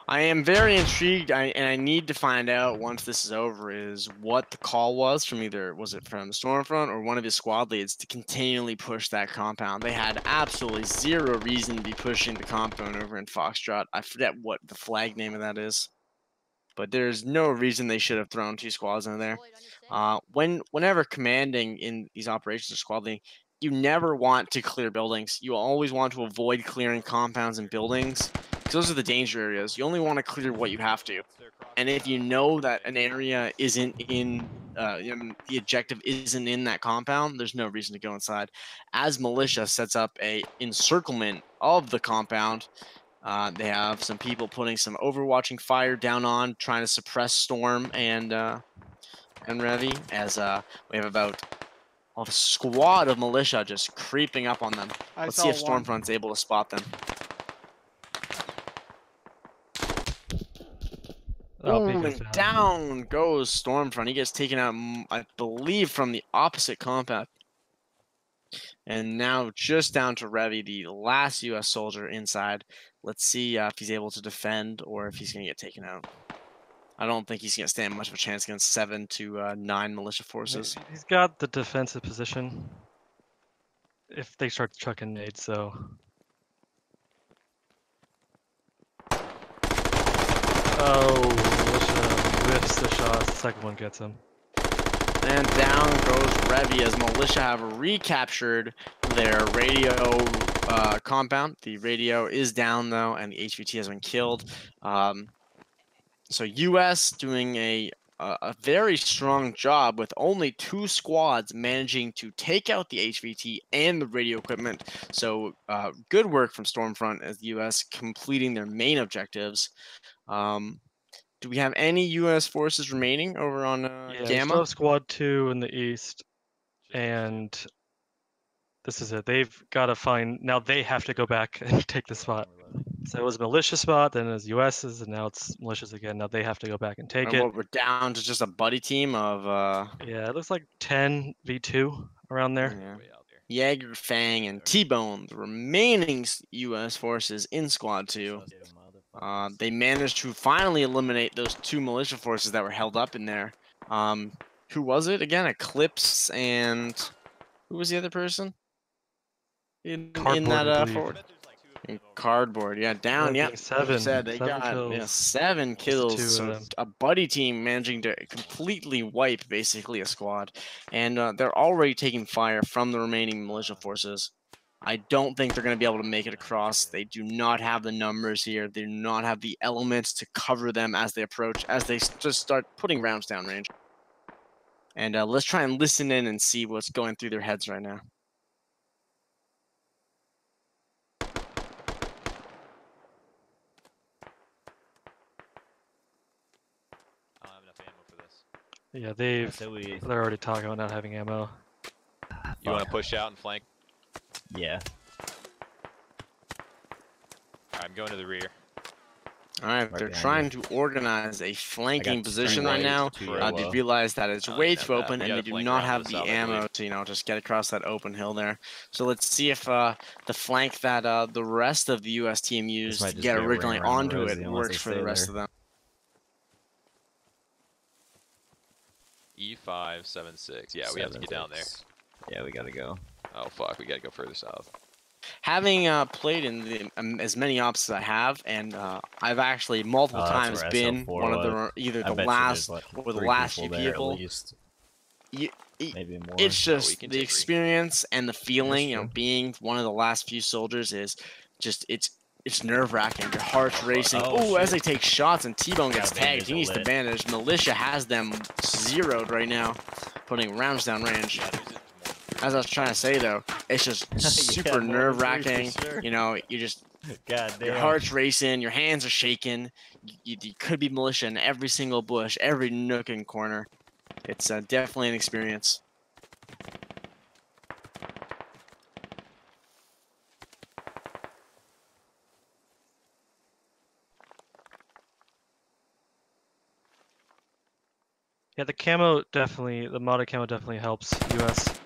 I am very intrigued, and I need to find out once this is over is what the call was from was it from Stormfront or one of his squad leads to continually push that compound. They had absolutely zero reason to be pushing the compound over in Foxtrot. I forget what the flag name of that is, but there's no reason they should have thrown 2 squads in there. Whenever commanding in these operations or squad leading, you never want to clear buildings. You always want to avoid clearing compounds and buildings. Those are the danger areas. You only want to clear what you have to. And if you know that an area isn't in, the objective isn't in that compound, there's no reason to go inside. As militia sets up a encirclement of the compound, they have some people putting some overwatching fire down on, trying to suppress Storm and Revy, as we have about a squad of militia just creeping up on them. Let's see if Stormfront's able to spot them. Oh, Boom, Beacon's and down goes Stormfront. He gets taken out, I believe, from the opposite compound. And now just down to Revy, the last U.S. soldier inside. Let's see if he's able to defend or if he's going to get taken out. I don't think he's going to stand much of a chance against 7 to 9 militia forces. He's got the defensive position if they start chucking nades, so. Oh, Militia whiffs the shots. The second one gets him. And down goes Revy as militia have recaptured their radio compound. The radio is down though, and the HVT has been killed. So U.S. doing a very strong job with only 2 squads managing to take out the HVT and the radio equipment. So good work from Stormfront as the U.S. completing their main objectives. Do we have any U.S. forces remaining over on Yeah, Gamma? still have Squad 2 in the east, and this is it. They've got to find, now they have to go back and take the spot. So it was militia spot, then it was US's, and now it's militias again. Now they have to go back and take it. Well, we're down to just a buddy team of Yeah, it looks like 10 v2 around there. yeah. Jaeger, Fang, and T-Bone, the remaining U.S. forces in Squad 2. They managed to finally eliminate those 2 militia forces that were held up in there. Who was it again? Eclipse and who was the other person in that forward? Cardboard, yeah, down, Yeah, yep. seven. Said they 7 got kills. 7 Just kills. 2 of So them. a buddy team managing to completely wipe basically a squad, and they're already taking fire from the remaining militia forces. I don't think they're going to be able to make it across. They do not have the numbers here. They do not have the elements to cover them as they approach, as they just start putting rounds down range. And let's try and listen in and see what's going through their heads right now. Yeah, they're already talking about not having ammo. You want to push out and flank? Yeah. I'm going to the rear. Alright, they're trying to organize a flanking position right now. They realize that it's way too open and they do not have the ammo to, just get across that open hill there. So let's see if the flank that the rest of the U.S. team used to get originally onto it works for the rest of them. E576. Yeah, we have to get down there. Yeah, we gotta go. Oh fuck, we gotta go further south. Having played in the, as many ops as I have, and I've actually multiple times been one of the either the last or the last few people. Maybe more. It's just the experience and the feeling, being one of the last few soldiers is just it's nerve-wracking. Your heart's racing. Oh, as they take shots and T-Bone gets tagged, he needs to bandage. Militia has them zeroed right now, putting rounds down range. As I was trying to say though, it's just super nerve-wracking. Sure. You just your heart's racing, your hands are shaking. You could be militia in every single bush, every nook and corner. It's definitely an experience. Yeah, the modded camo definitely helps US.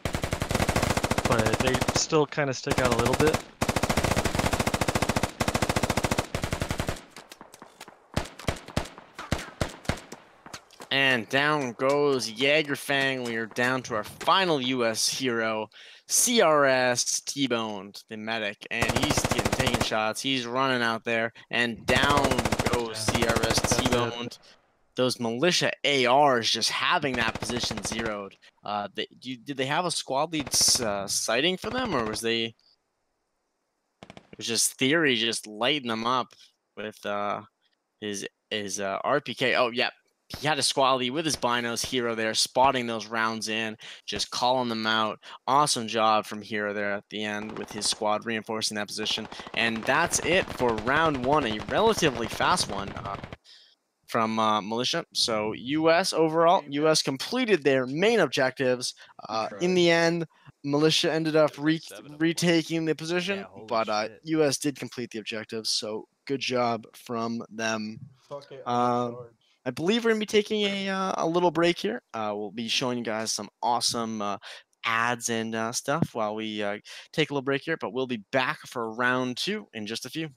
But they still kind of stick out a little bit. And down goes Jaegerfang. We are down to our final U.S. hero, CRS T-Boned, the medic. And he's taking shots. He's running out there. And down goes CRS T-Boned. Those militia ARs just having that position zeroed. Did they have a squad lead sighting for them, or was it was just Theory just lighting them up with his RPK? Oh, yeah. He had a squad lead with his binos, Hero there, spotting those rounds in, just calling them out. Awesome job from Hero there at the end with his squad reinforcing that position. And that's it for round 1, a relatively fast one. From militia. So U.S. overall, U.S. completed their main objectives. In the end, militia ended up retaking the position, but U.S. did complete the objectives. So good job from them. I believe we're gonna be taking a little break here. We'll be showing you guys some awesome ads and stuff while we take a little break here. But we'll be back for round 2 in just a few.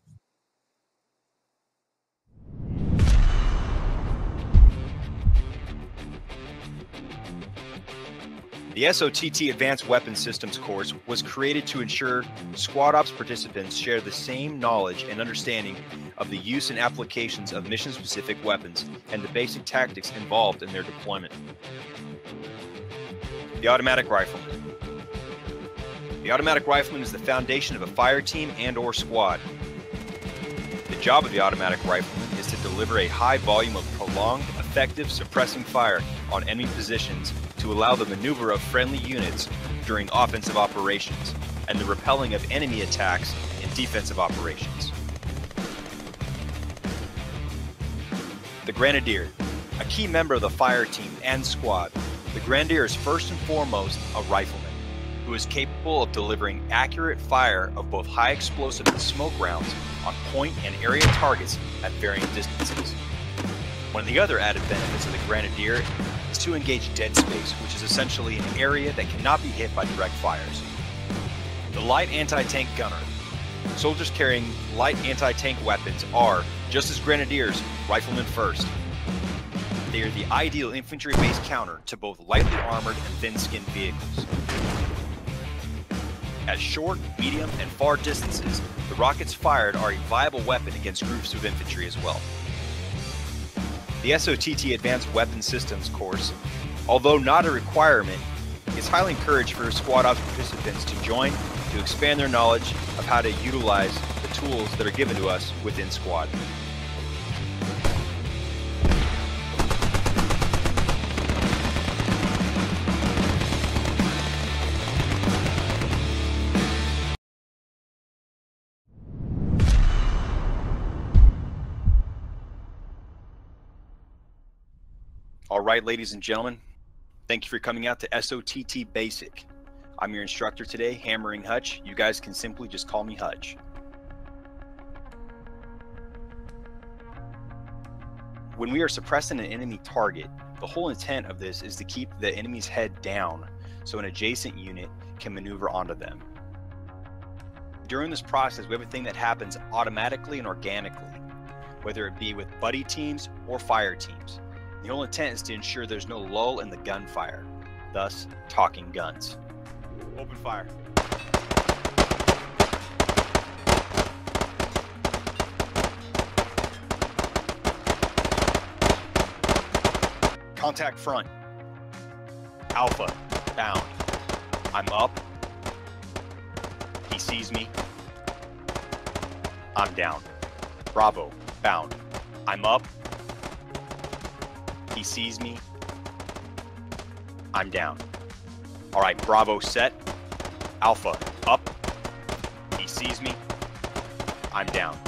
The SOTT Advanced Weapons Systems course was created to ensure Squad Ops participants share the same knowledge and understanding of the use and applications of mission-specific weapons and the basic tactics involved in their deployment. The Automatic Rifleman. The Automatic Rifleman is the foundation of a fire team and/or squad. The job of the Automatic Rifleman is to deliver a high volume of prolonged, effective, suppressing fire on enemy positions to allow the maneuver of friendly units during offensive operations and the repelling of enemy attacks in defensive operations. The Grenadier, a key member of the fire team and squad. The Grenadier is first and foremost a rifleman who is capable of delivering accurate fire of both high explosive and smoke rounds on point and area targets at varying distances. One of the other added benefits of the Grenadier is to engage dead space, which is essentially an area that cannot be hit by direct fires. The Light Anti-Tank Gunner. Soldiers carrying light anti-tank weapons are, just as Grenadiers, riflemen first. They are the ideal infantry-based counter to both lightly armored and thin-skinned vehicles. At short, medium, and far distances, the rockets fired are a viable weapon against groups of infantry as well. The SOTT Advanced Weapons Systems course, although not a requirement, is highly encouraged for Squad Ops participants to join to expand their knowledge of how to utilize the tools that are given to us within Squad. All right, ladies and gentlemen, thank you for coming out to SOTT Basic. I'm your instructor today, Hammering Hutch. You guys can simply just call me Hutch. When we are suppressing an enemy target, the whole intent of this is to keep the enemy's head down so an adjacent unit can maneuver onto them. During this process, we have a thing that happens automatically and organically, whether it be with buddy teams or fire teams. The whole intent is to ensure there's no lull in the gunfire, thus talking guns. Open fire. Contact front. Alpha, bound. I'm up. He sees me. I'm down. Bravo, bound. I'm up. He sees me. I'm down. All right, Bravo set. Alpha up. He sees me. I'm down.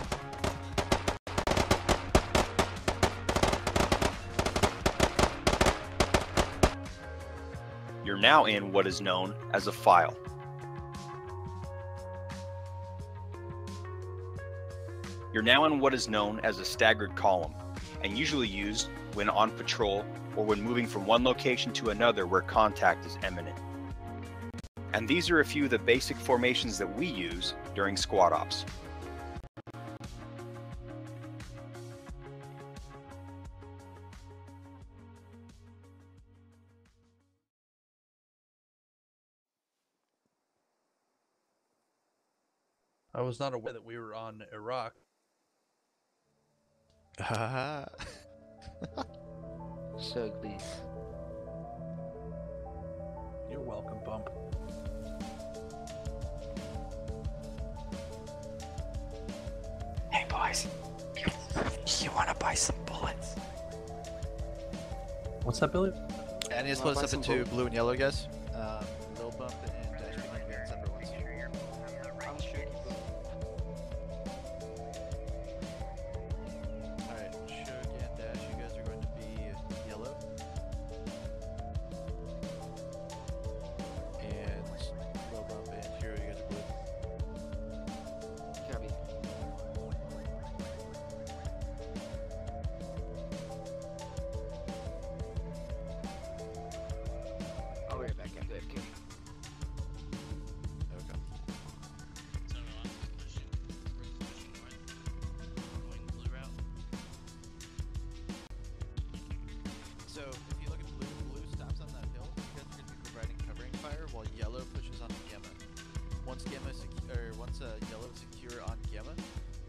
You're now in what is known as a file. You're now in what is known as a staggered column, and usually used when on patrol or when moving from one location to another where contact is imminent. And these are a few of the basic formations that we use during Squad Ops. I was not aware that we were on Iraq. So please. You're welcome, Bump. Hey boys, you wanna buy some bullets? What's that, Billy? I need to split us up into blue and yellow, guys. Lil Bump and Dash Beacon are separate ones. Alright, Shug and Dash, you guys are going to be yellow. And Lil Bump and Hero, you guys are blue. yellow pushes on Gamma. Once Gamma once yellow is secure on Gamma,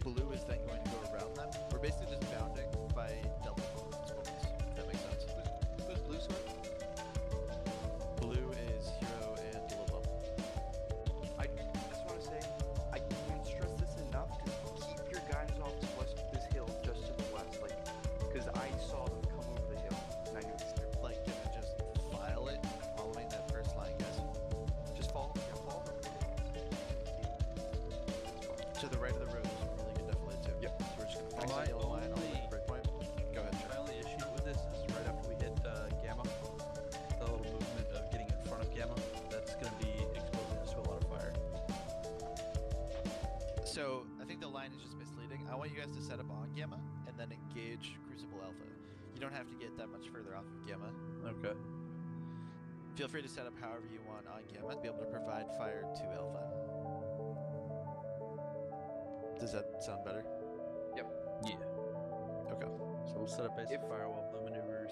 blue is then going to go around them. We're basically just bounding by double spots. If that makes sense. Who's blue, sorry? Blue is Hero and Lobo. I just want to say, I can't stress this enough. Keep your guys off this hill just to the west, like, because I saw them come over the hill, and I knew it's there. Like, gonna just file it, following that first line, guys. Just follow them. To the right of the road is really good defilade too. Yep. So we're just gonna follow the yellow line on the breakpoint. Go ahead. My only issue with this is right after we hit Gamma, the little movement of getting in front of Gamma, that's going to be exposing us to a lot of fire. So I think the line is just misleading. I want you guys to set up on Gamma and then engage Crucible Alpha. You don't have to get that much further off of Gamma. Okay. Feel free to set up however you want on Gamma to be able to provide fire to Alpha. Does that sound better? Yep. Yeah. Okay. So we'll set up basic firewall blue maneuvers,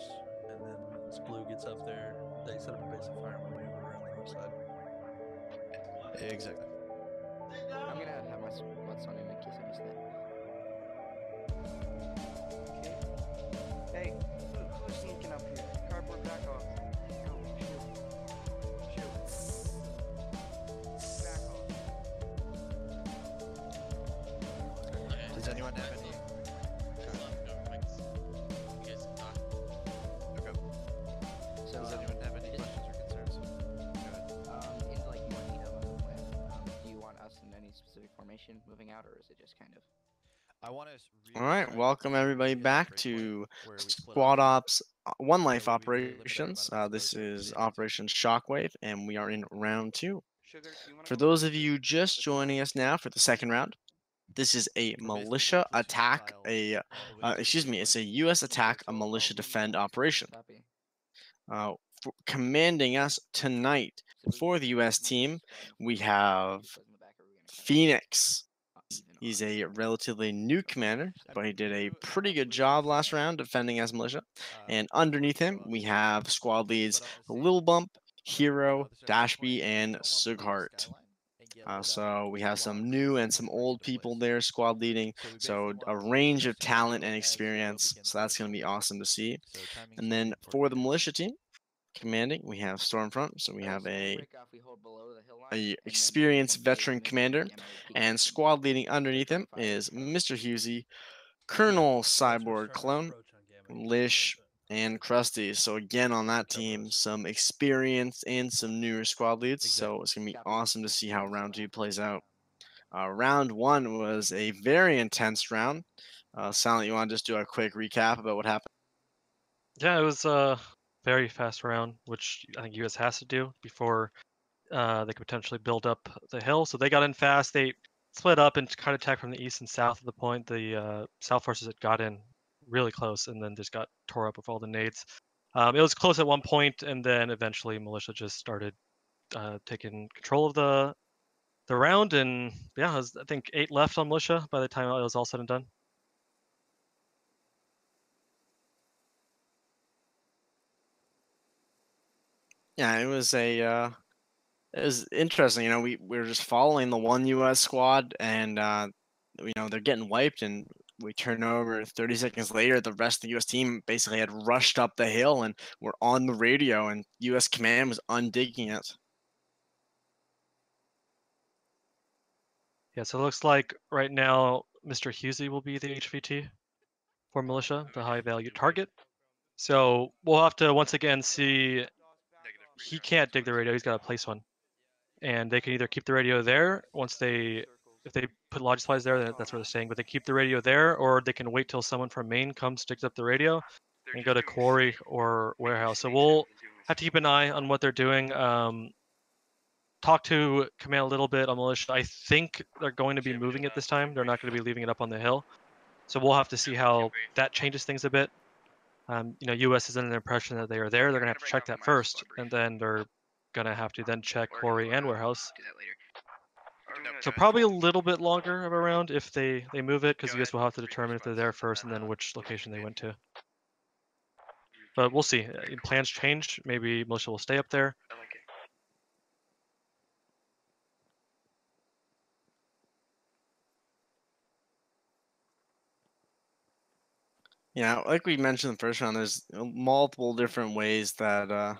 and then once blue gets up there, they set up a basic firewall maneuver around the north side. Exactly. I'm gonna have my squad on him in case I missed that. Okay. Hey, who's sneaking up here? Cardboard back off. Go, shoot. Back off. Does anyone have any? Okay. So, Does anyone have any questions or concerns? Go ahead. In like more detail on the plan, do you want us in any specific formation moving out, or is it just kind of? I want us. All right, welcome everybody back to Squad Ops One Life Operations. This is Operation Shockwave, and we are in round 2. For those of you just joining us now for the second round, this is a militia attack. It's a U.S. attack, a militia defend operation. Commanding us tonight for the U.S. team, we have Phoenix. He's a relatively new commander, but he did a pretty good job last round defending as militia. And underneath him, we have squad leads Lil Bump, Hero, Dashby, and Sughart. So we have some new and some old people there squad leading. So a range of talent and experience. So that's going to be awesome to see. And then for the militia team, commanding, we have Stormfront. So we have a experienced veteran commander, and squad leading underneath him is Mr. Husey, Colonel Cyborg Clone, Lish, and Krusty. So again on that team, some experience and some newer squad leads. So it's gonna be awesome to see how round 2 plays out. Round 1 was a very intense round. Silent, you want to just do a quick recap about what happened? Yeah, it was a very fast round, which I think US has to do before they could potentially build up the hill. So they got in fast. They split up and kind of attacked from the east and south of the point. The south forces had got in really close and then just got tore up with all the nades. It was close at one point, and then eventually militia just started taking control of the round. And yeah, it was, I think 8 left on militia by the time it was all said and done. Yeah, it was interesting. You know, we were just following the one U.S. squad, and you know, they're getting wiped, and we turn over 30 seconds later. The rest of the U.S. team basically had rushed up the hill and were on the radio, and U.S. command was undigging it. Yeah, so it looks like right now Mr. Husey will be the HVT for militia, the high value target. So we'll have to once again see. He can't dig the radio. He's got to place one, and they can either keep the radio there if they put lodge supplies there, that's where they're staying. But they keep the radio there, or they can wait till someone from main comes, digs up the radio, and go to quarry or warehouse. So we'll have to keep an eye on what they're doing. Talk to command a little bit on militia. I think they're going to be moving it this time. They're not going to be leaving it up on the hill. So we'll have to see how that changes things a bit. You know, U.S. is under the impression that they are there. They're going to have to check that first, and then they're going to have to then check quarry and warehouse. So probably a little bit longer of a round if they move it, because U.S. will have to determine if they're there first and then which location they went to. But we'll see. Plans change. Maybe militia will stay up there. Yeah, like we mentioned in the first round, there's multiple different ways that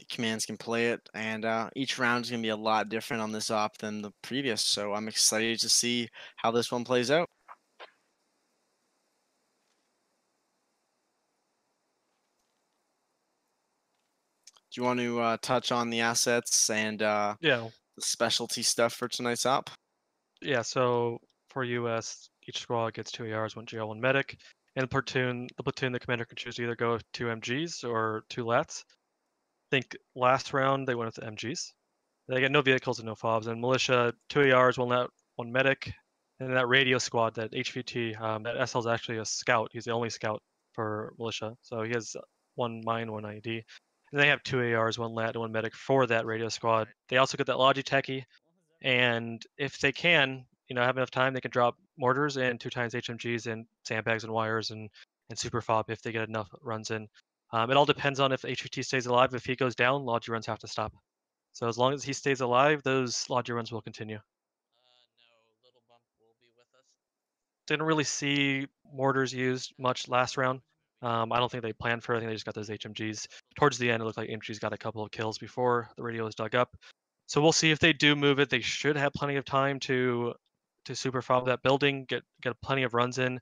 commands can play it, and each round is going to be a lot different on this op than the previous. So I'm excited to see how this one plays out. Do you want to touch on the assets and Yeah. the specialty stuff for tonight's op? Yeah, so for US, each squad gets 2 ARs, 1 GL, 1 medic. And the platoon, the commander can choose to either go with 2 MGs or 2 LATs. I think last round they went with the MGs. They get no vehicles and no fobs. And militia, 2 ARs, 1 LAT, 1 medic. And that radio squad, that HVT, that SL is actually a scout. He's the only scout for militia. So he has 1 mine, 1 ID. And they have 2 ARs, 1 LAT, and 1 medic for that radio squad. They also get that Logitech, and if they can, have enough time, they can drop mortars and 2 times HMGs and sandbags and wires and super fob if they get enough runs in. It all depends on if HVT stays alive. If he goes down, Logi runs have to stop. So as long as he stays alive, those Logi runs will continue. Didn't really see mortars used much last round. I don't think they planned for it. I think they just got those HMGs. Towards the end, it looked like HMGs got a couple of kills before the radio was dug up. So we'll see if they do move it. They should have plenty of time to super fob that building, get plenty of runs in,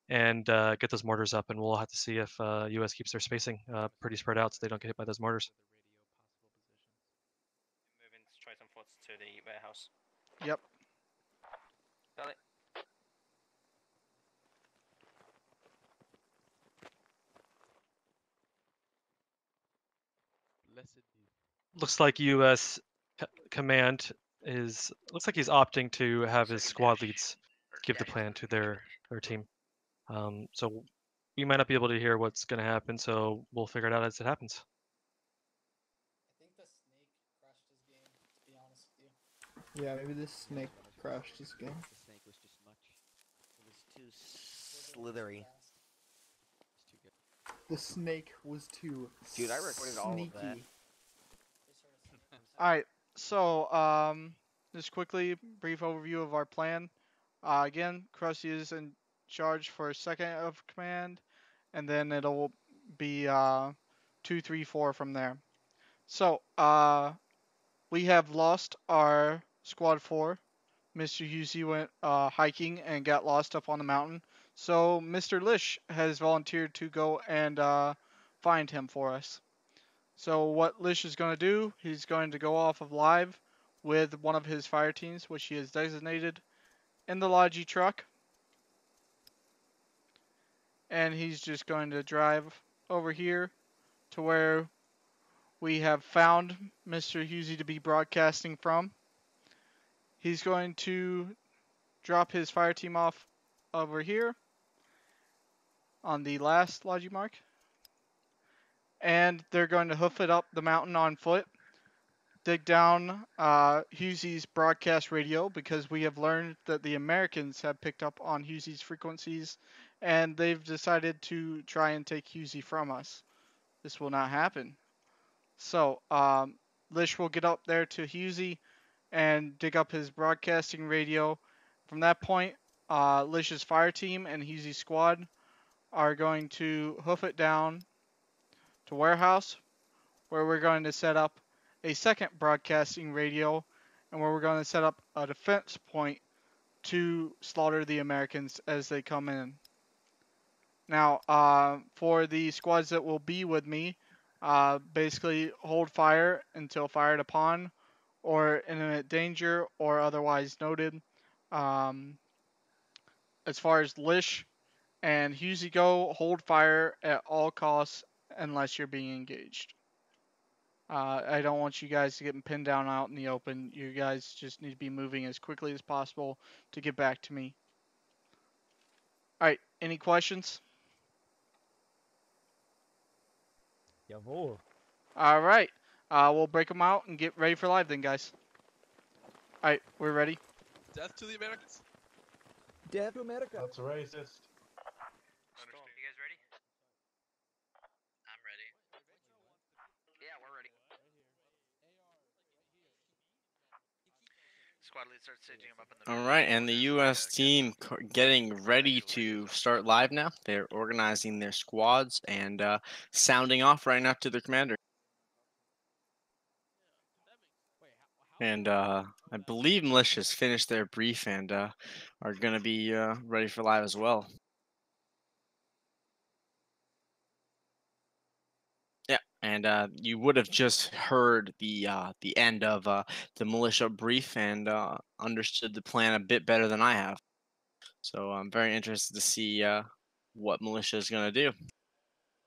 and get those mortars up. And we'll have to see if US keeps their spacing pretty spread out so they don't get hit by those mortars. Moving to try some thoughts to the warehouse. Yep. Got it. Looks like US command looks like he's opting to have his squad leads give the plan to their team. So we might not be able to hear what's going to happen, so we'll figure it out as it happens. I think the snake crashed his game, to be honest with you. Yeah, maybe this snake crashed his game. The snake was just much. It was too slithery. The snake was too Dude, I recorded all of that. Alright, so just quickly, brief overview of our plan. Again, Krusty is in charge for second of command, and then it'll be 2, 3, 4 from there. So, we have lost our squad 4. Mr. Husey went hiking and got lost up on the mountain. So Mr. Lish has volunteered to go and find him for us. So what Lish is going to do, he's going to go off of live with one of his fire teams, which he has designated, in the Logi truck. And he's just going to drive over here to where we have found Mr. Husey to be broadcasting from. He's going to drop his fire team off over here on the last Logi mark. And they're going to hoof it up the mountain on foot, dig down Husey's broadcast radio, because we have learned that the Americans have picked up on Husey's frequencies, and they've decided to try and take Husey from us. This will not happen. So, Lish will get up there to Husey and dig up his broadcasting radio. From that point, Lish's fire team and Husey's squad are going to hoof it down to warehouse, where we're going to set up a second broadcasting radio, and where we're going to set up a defense point to slaughter the Americans as they come in. Now, for the squads that will be with me, basically hold fire until fired upon, or imminent danger, or otherwise noted. As far as Lish and Husey go, hold fire at all costs unless you're being engaged. I don't want you guys to get pinned down out in the open. You guys just need to be moving as quickly as possible to get back to me. Alright, any questions? Jawohl. Alright, we'll break them out and get ready for live then, guys. Alright, we're ready. Death to the Americans. Death to America. That's racist. You guys ready? I'm ready. Yeah, we're ready. Squad lead starts staging them up in the All right, and the U.S. team getting ready to start live now. They're organizing their squads and sounding off right now to their commander. And I believe militias finished their brief and are going to be ready for live as well. Yeah, and you would have just heard the end of the militia brief and understood the plan a bit better than I have. So I'm very interested to see what militia is going to do.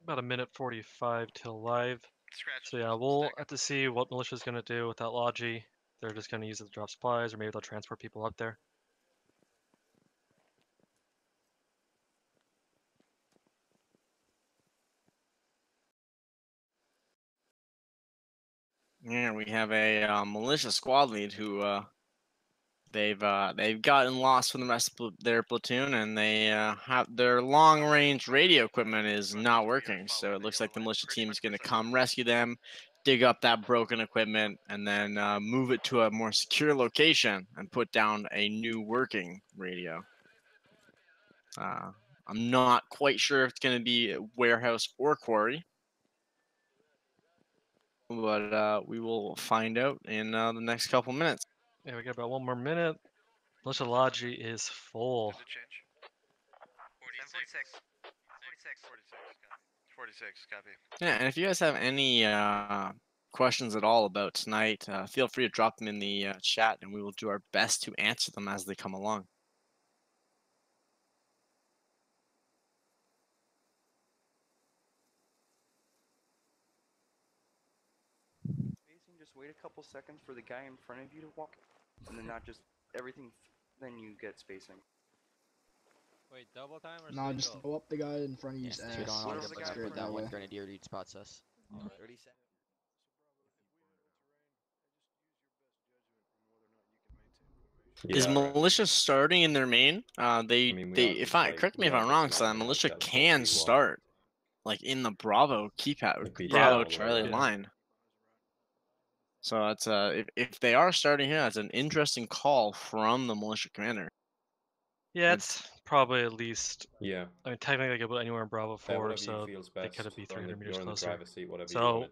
About a minute 45 till live. So yeah, we'll have to see what militia's going to do with that logi. They're just going to use it to drop supplies, or maybe they'll transport people up there. Yeah, we have a militia squad lead who they've gotten lost from the rest of their platoon, and they have their long range radio equipment is not working. So it looks like the militia team is going to come rescue them, dig up that broken equipment, and then move it to a more secure location and put down a new working radio. I'm not quite sure if it's going to be a warehouse or quarry, but we will find out in the next couple minutes. Yeah, we got about 1 more minute. Militia logi is full. 46. 46, copy. Yeah, and if you guys have any questions at all about tonight, feel free to drop them in the chat, and we will do our best to answer them as they come along. Spacing, just wait a couple seconds for the guy in front of you to walk, and then not just everything, then you get spacing. Wait, double time or No, just go up the guy in front of you. Yeah, shoot on all the spirit that one grenadier dude spots us. 30 seconds. Is militia starting in their main? If I correct me if I'm wrong, so militia can start like in the Bravo Bravo Charlie line. So it's if they are starting here, that's an interesting call from the militia commander. Yeah, it's probably at least. Yeah. I mean, technically they could put anywhere in Bravo 4, so they could be 300 meters closer. So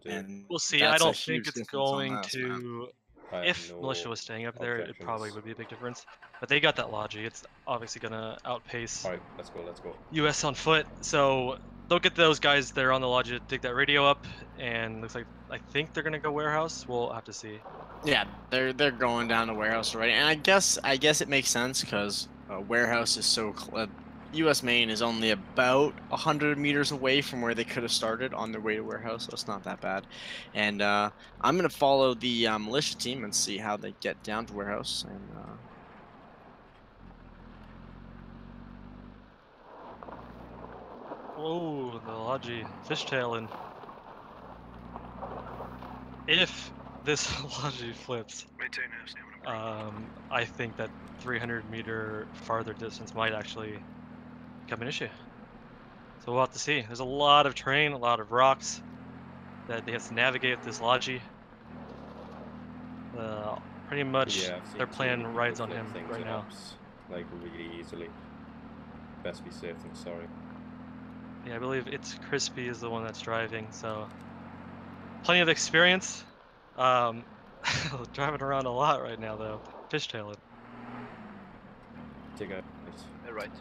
we'll see. I don't think it's going to. If militia was staying up there, it probably would be a big difference. But they got that logi. It's obviously going to outpace let's go. US on foot. So they'll get those guys there on the logi to dig that radio up. And looks like I think they're going to go warehouse. We'll have to see. Yeah, they're going down to warehouse already. And I guess it makes sense because warehouse is so U.S. main is only about 100 meters away from where they could have started on their way to warehouse, so it's not that bad. And I'm going to follow the militia team and see how they get down to warehouse. And oh, the logi fishtailing. If this logi flips, I think that 300 meter farther distance might actually become an issue. So we'll have to see. There's a lot of terrain, a lot of rocks that they have to navigate with this logi. Pretty much their plan rides on him right now. Like really easily. Best be safe than sorry. Yeah, I believe it's Crispy is the one that's driving, so plenty of experience. Driving around a lot right now though. Fishtailing. Take a right.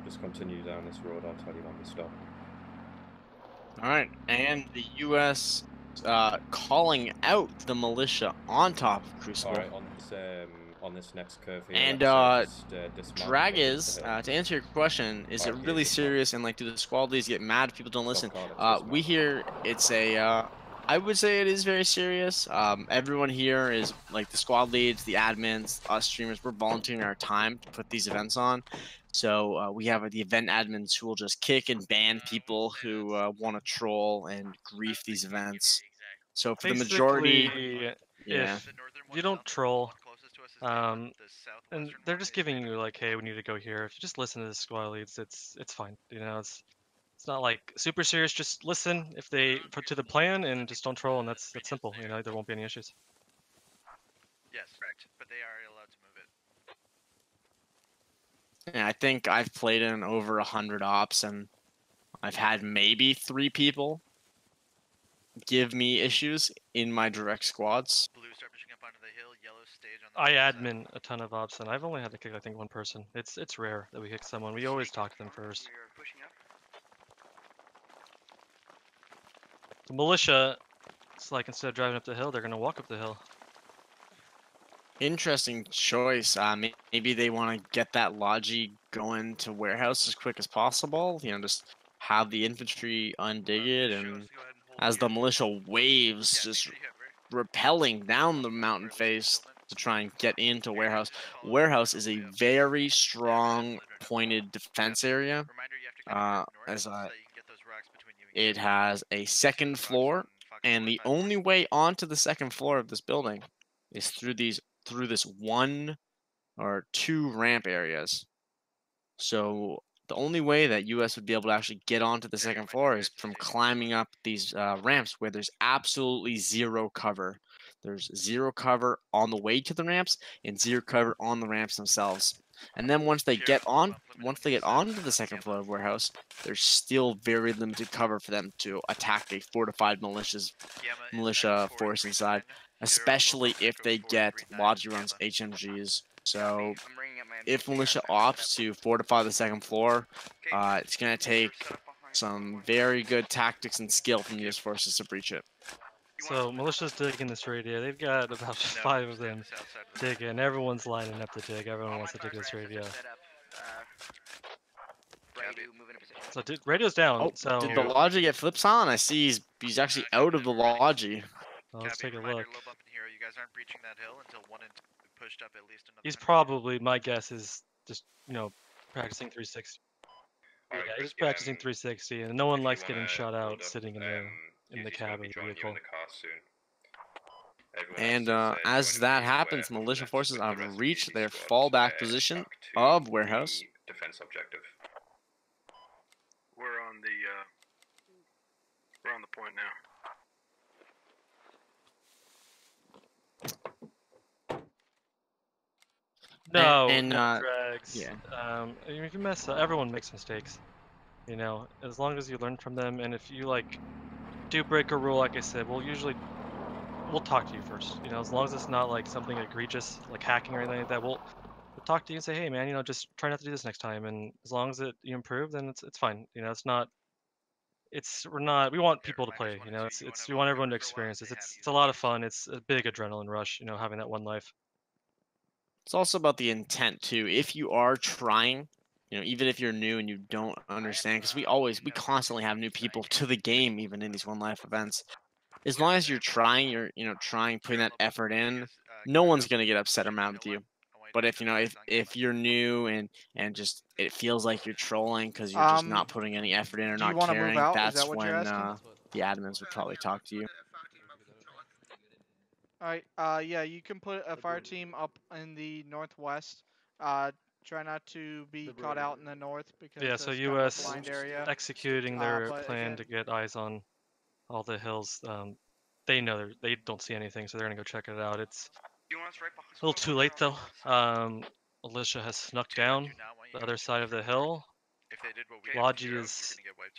Just continue down this road, I'll tell you when we stop. Alright, and the US calling out the militia on top of Crucible. Alright, on this next curve here. And drag is, to answer your question, is it really serious and like do the squad leads get mad if people don't listen? We hear it's a I would say it is very serious. Everyone here is like the squad leads, the admins, us streamers. We're volunteering our time to put these events on. So we have the event admins who will just kick and ban people who want to troll and grief these events. So for the majority, if you don't troll, and they're just giving you like, hey, we need to go here. If you just listen to the squad leads, it's fine. You know, it's not like super serious. Just listen if they put to the plan and just don't troll, and that's simple. You know, there won't be any issues. Yes, Correct, but they are allowed to move it. Yeah, I think I've played in over 100 ops, and I've had maybe 3 people give me issues in my direct squads. Blue start pushing up onto the hill. Yellow stage on the I admin a ton of ops, and I've only had to kick I think 1 person. It's rare that we kick someone. We always talk to them first. We are pushing up. The militia, it's like instead of driving up the hill, they're gonna walk up the hill. Interesting choice. Maybe they want to get that Logi going to warehouse as quick as possible. You know, just have the infantry undig it, and as the militia waves just repelling down the mountain face to try and get into warehouse. Warehouse is a very strong pointed defense area. It has a 2nd floor, and the only way onto the 2nd floor of this building is through this 1 or 2 ramp areas. So the only way that US would be able to actually get onto the 2nd floor is from climbing up these ramps where there's absolutely 0 cover. There's 0 cover on the way to the ramps and 0 cover on the ramps themselves. And then once they get onto the 2nd floor of warehouse, there's still very limited cover for them to attack a fortified militia force inside, especially if they get Logi runs HMGs. So if militia opts to fortify the 2nd floor, it's going to take some very good tactics and skill from US forces to breach it. So militia's digging this radio. They've got about 5 of them digging. Everyone's lining up to dig. Everyone wants to dig this radio. So radio's down. Oh, so did the Logi get flips on? I see he's actually out of the Logi. Well, let's take a look. You guys aren't breaching that hill until 1 and 2 pushed up at least another. He's probably, my guess is just, practicing 360. Yeah, he's practicing 360, and no one likes getting shot out sitting in the cab of the vehicle. And as that happens, militia forces have reached their fallback position of warehouse. Defense objective. We're on the point now. No, and drags. yeah. If you mess up, everyone makes mistakes. As long as you learn from them, and if you do break a rule, like I said, we'll talk to you first. As long as it's not like something egregious, like hacking or anything like that, we'll talk to you and say, hey man, just try not to do this next time. And as long as you improve, then it's fine. It's not. We want people to play. We want everyone to experience this. It's a lot of fun. It's a big adrenaline rush. Having that one life. It's also about the intent too. If you are trying, even if you're new and you don't understand, because we constantly have new people to the game, even in these One Life events. As long as you're trying, putting that effort in, no one's gonna get upset or mad with you. But if you're new and just it feels like you're trolling because you're just not putting any effort in or not caring, that's when the admins would probably talk to you. Alright, yeah, you can put a fire team up in the northwest. Try not to be caught out in the north because yeah, so that's US kind of a blind area. executing their plan to get eyes on all the hills. They know they don't see anything, so they're gonna go check it out. It's a little too late though. Militia has snuck down the other side of the hill. Logi is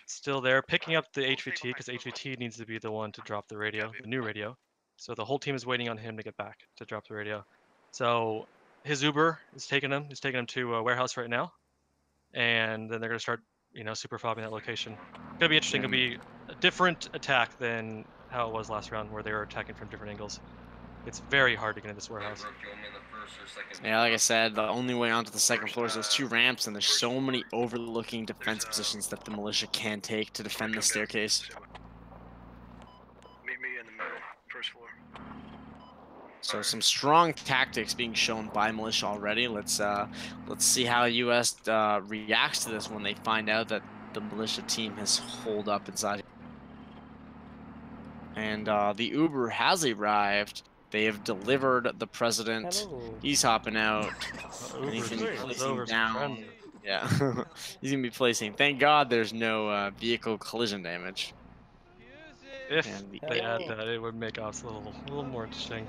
still there, picking up the HVT because HVT needs to be the one to drop the radio, the new radio. So the whole team is waiting on him to get back to drop the radio. So his Uber is taking him. He's taking him to a warehouse right now, and then they're gonna start, super fobbing that location. It's gonna be interesting. It'll be a different attack than how it was last round, where they were attacking from different angles. It's very hard to get into this warehouse. Yeah, like I said, the only way onto the 2nd floor is those 2 ramps, and there's so many overlooking defense positions that the militia can take to defend the staircase. Meet me in the middle, 1st floor. So some strong tactics being shown by militia already. Let's see how US reacts to this when they find out that the militia team has holed up inside. And the Uber has arrived. They have delivered the president. Hello. He's hopping out. And he's gonna be placing down. Yeah, he's gonna be placing. Thank God there's no vehicle collision damage. If they add that, it would make us a little more interesting.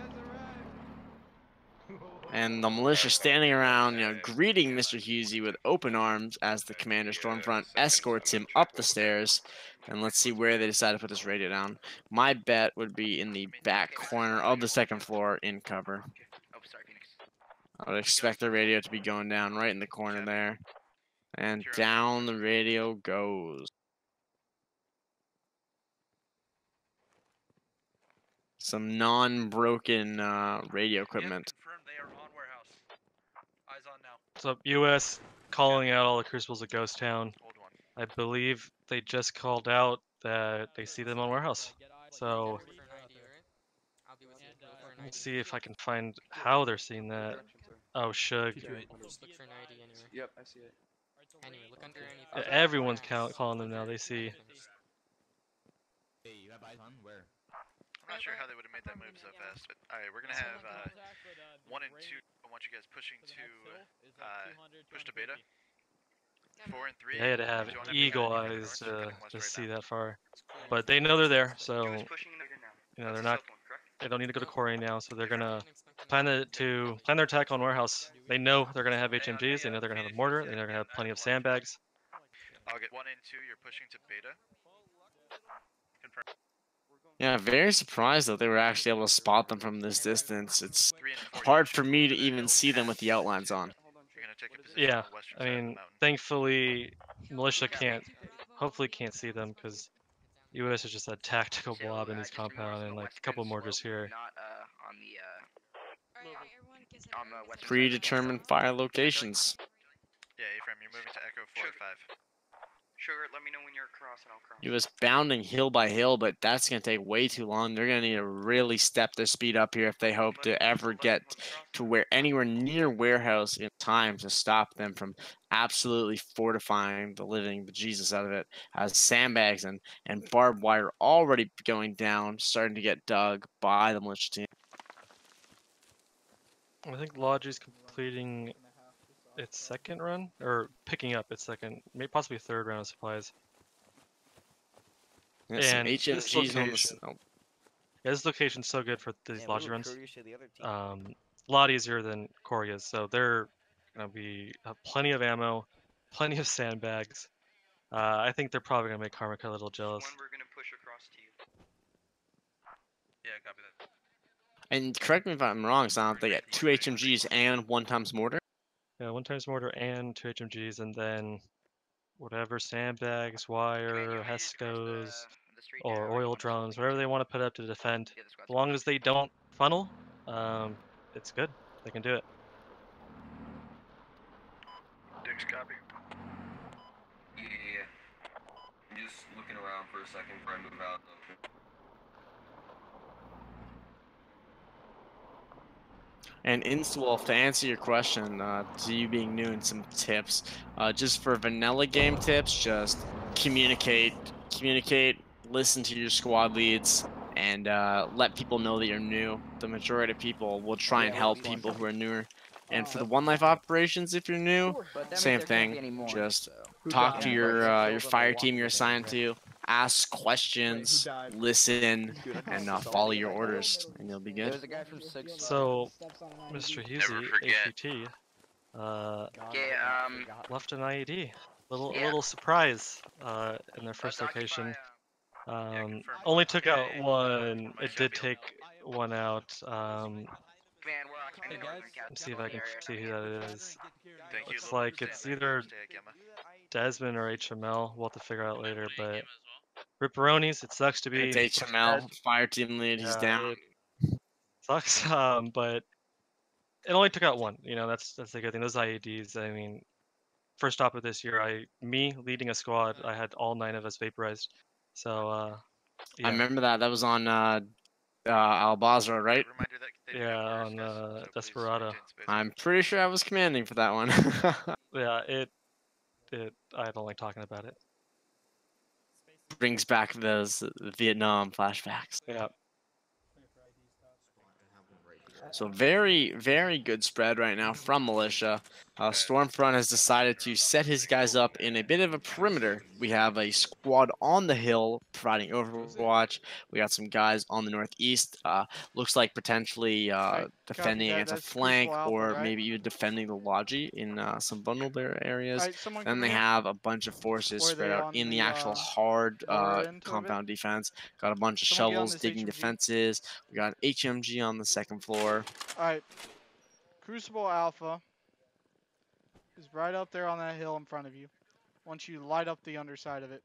And the militia standing around, greeting Mr. Husey with open arms as the commander Stormfront escorts him up the stairs. And let's see where they decide to put this radio down. My bet would be in the back corner of the second floor in cover. I would expect the radio to be going down right in the corner there. And down the radio goes. Some non-broken radio equipment. So U.S. calling out all the Crucibles of Ghost Town. I believe they just called out that they see them on Warehouse. So let's see if I can find how they're seeing that. Oh, Shug. Just look for an ID anywhere. Yep, I see it. Anyway, look under anything. Yeah, everyone's calling them now. They see. Hey, you have eyes on where? I'm not sure how they would have made that move so fast, but alright, we're gonna have 1 and 2. I want you guys pushing to push to beta. 4 and 3. They had to have eagle eyes to see that far, but they know they're there, so they're not. They don't need to go to quarry now, so they're gonna plan their attack on Warehouse. They know they're gonna have HMGs. They know they're gonna have a mortar. They know they're gonna have plenty of sandbags. I'll get 1 and 2. You're pushing to beta. Confirm. Yeah, very surprised that they were actually able to spot them from this distance. It's hard for me to even see them with the outlines on. Yeah, I mean, thankfully, militia hopefully can't see them because U.S. is just a tactical blob in his compound and like a couple mortars here. Predetermined fire locations. Yeah, A-frame, you're moving to Echo 45. Sugar, let me know when you're across and I'll cross. He was bounding hill by hill, but that's going to take way too long. They're going to need to really step their speed up here if they hope to ever get to anywhere near Warehouse in time to stop them from absolutely fortifying the living bejesus out of it. As sandbags and barbed wire already going down, starting to get dug by the militia team. I think Logi's completing its second run, or picking up its second, maybe possibly third round of supplies. Yeah, and this location, on this location's so good for these Logi runs. A lot easier than Corey is, so they're gonna have plenty of ammo, plenty of sandbags. I think they're probably gonna make Karmika a little jealous. We're gonna push across to you. Yeah, copy that. And correct me if I'm wrong, Sam, they get 2 HMGs and 1 times mortar. Yeah, 1 times mortar and 2 HMGs, and then whatever sandbags, wire, Hescos, or oil drums, whatever they want to put up to defend. As long as they don't funnel, it's good. They can do it. Dix, copy. Yeah. I'm just looking around for a second before I move out. And Instawolf, to answer your question, to you being new and some tips, just for vanilla game tips, just communicate, listen to your squad leads, and let people know that you're new. The majority of people will try and help people who are newer. And for the One Life operations, if you're new, same thing. Just talk to your fire team you're assigned to, ask questions, listen, and follow your orders, and you'll be good. So, Mr. Husey, APT, left an IED. A little surprise in their first location. Only took out one. It did take one out. Let's see if I can see who that is. Looks like it's either Desmond or HML. We'll have to figure out later, but Ripperonis, it sucks to be. It's HML, fire team lead, he's down. Sucks, but it only took out one. That's the good thing. Those IEDs, I mean, first stop of this year, me leading a squad, I had all 9 of us vaporized. So, yeah. I remember that. That was on Albazra, right? Yeah, on Desperado. I'm pretty sure I was commanding for that one. Yeah, I don't like talking about it. Brings back those Vietnam flashbacks. Yeah. So very, very good spread right now from Militia. Stormfront has decided to set his guys up in a bit of a perimeter. We have a squad on the hill providing overwatch. We got some guys on the northeast. Looks like potentially defending that. against a That's flank, Crucible Alpha, or right? maybe even defending the Logi in some vulnerable areas. Alright, someone Then come they here. have a bunch of forces Or are spread they out on in the the, actual hard lower end of it? compound defense. Got a bunch of Someone get on shovels this digging HMG. defenses. We got HMG on the second floor. Alright. Crucible Alpha is right up there on that hill in front of you. Once you light up the underside of it.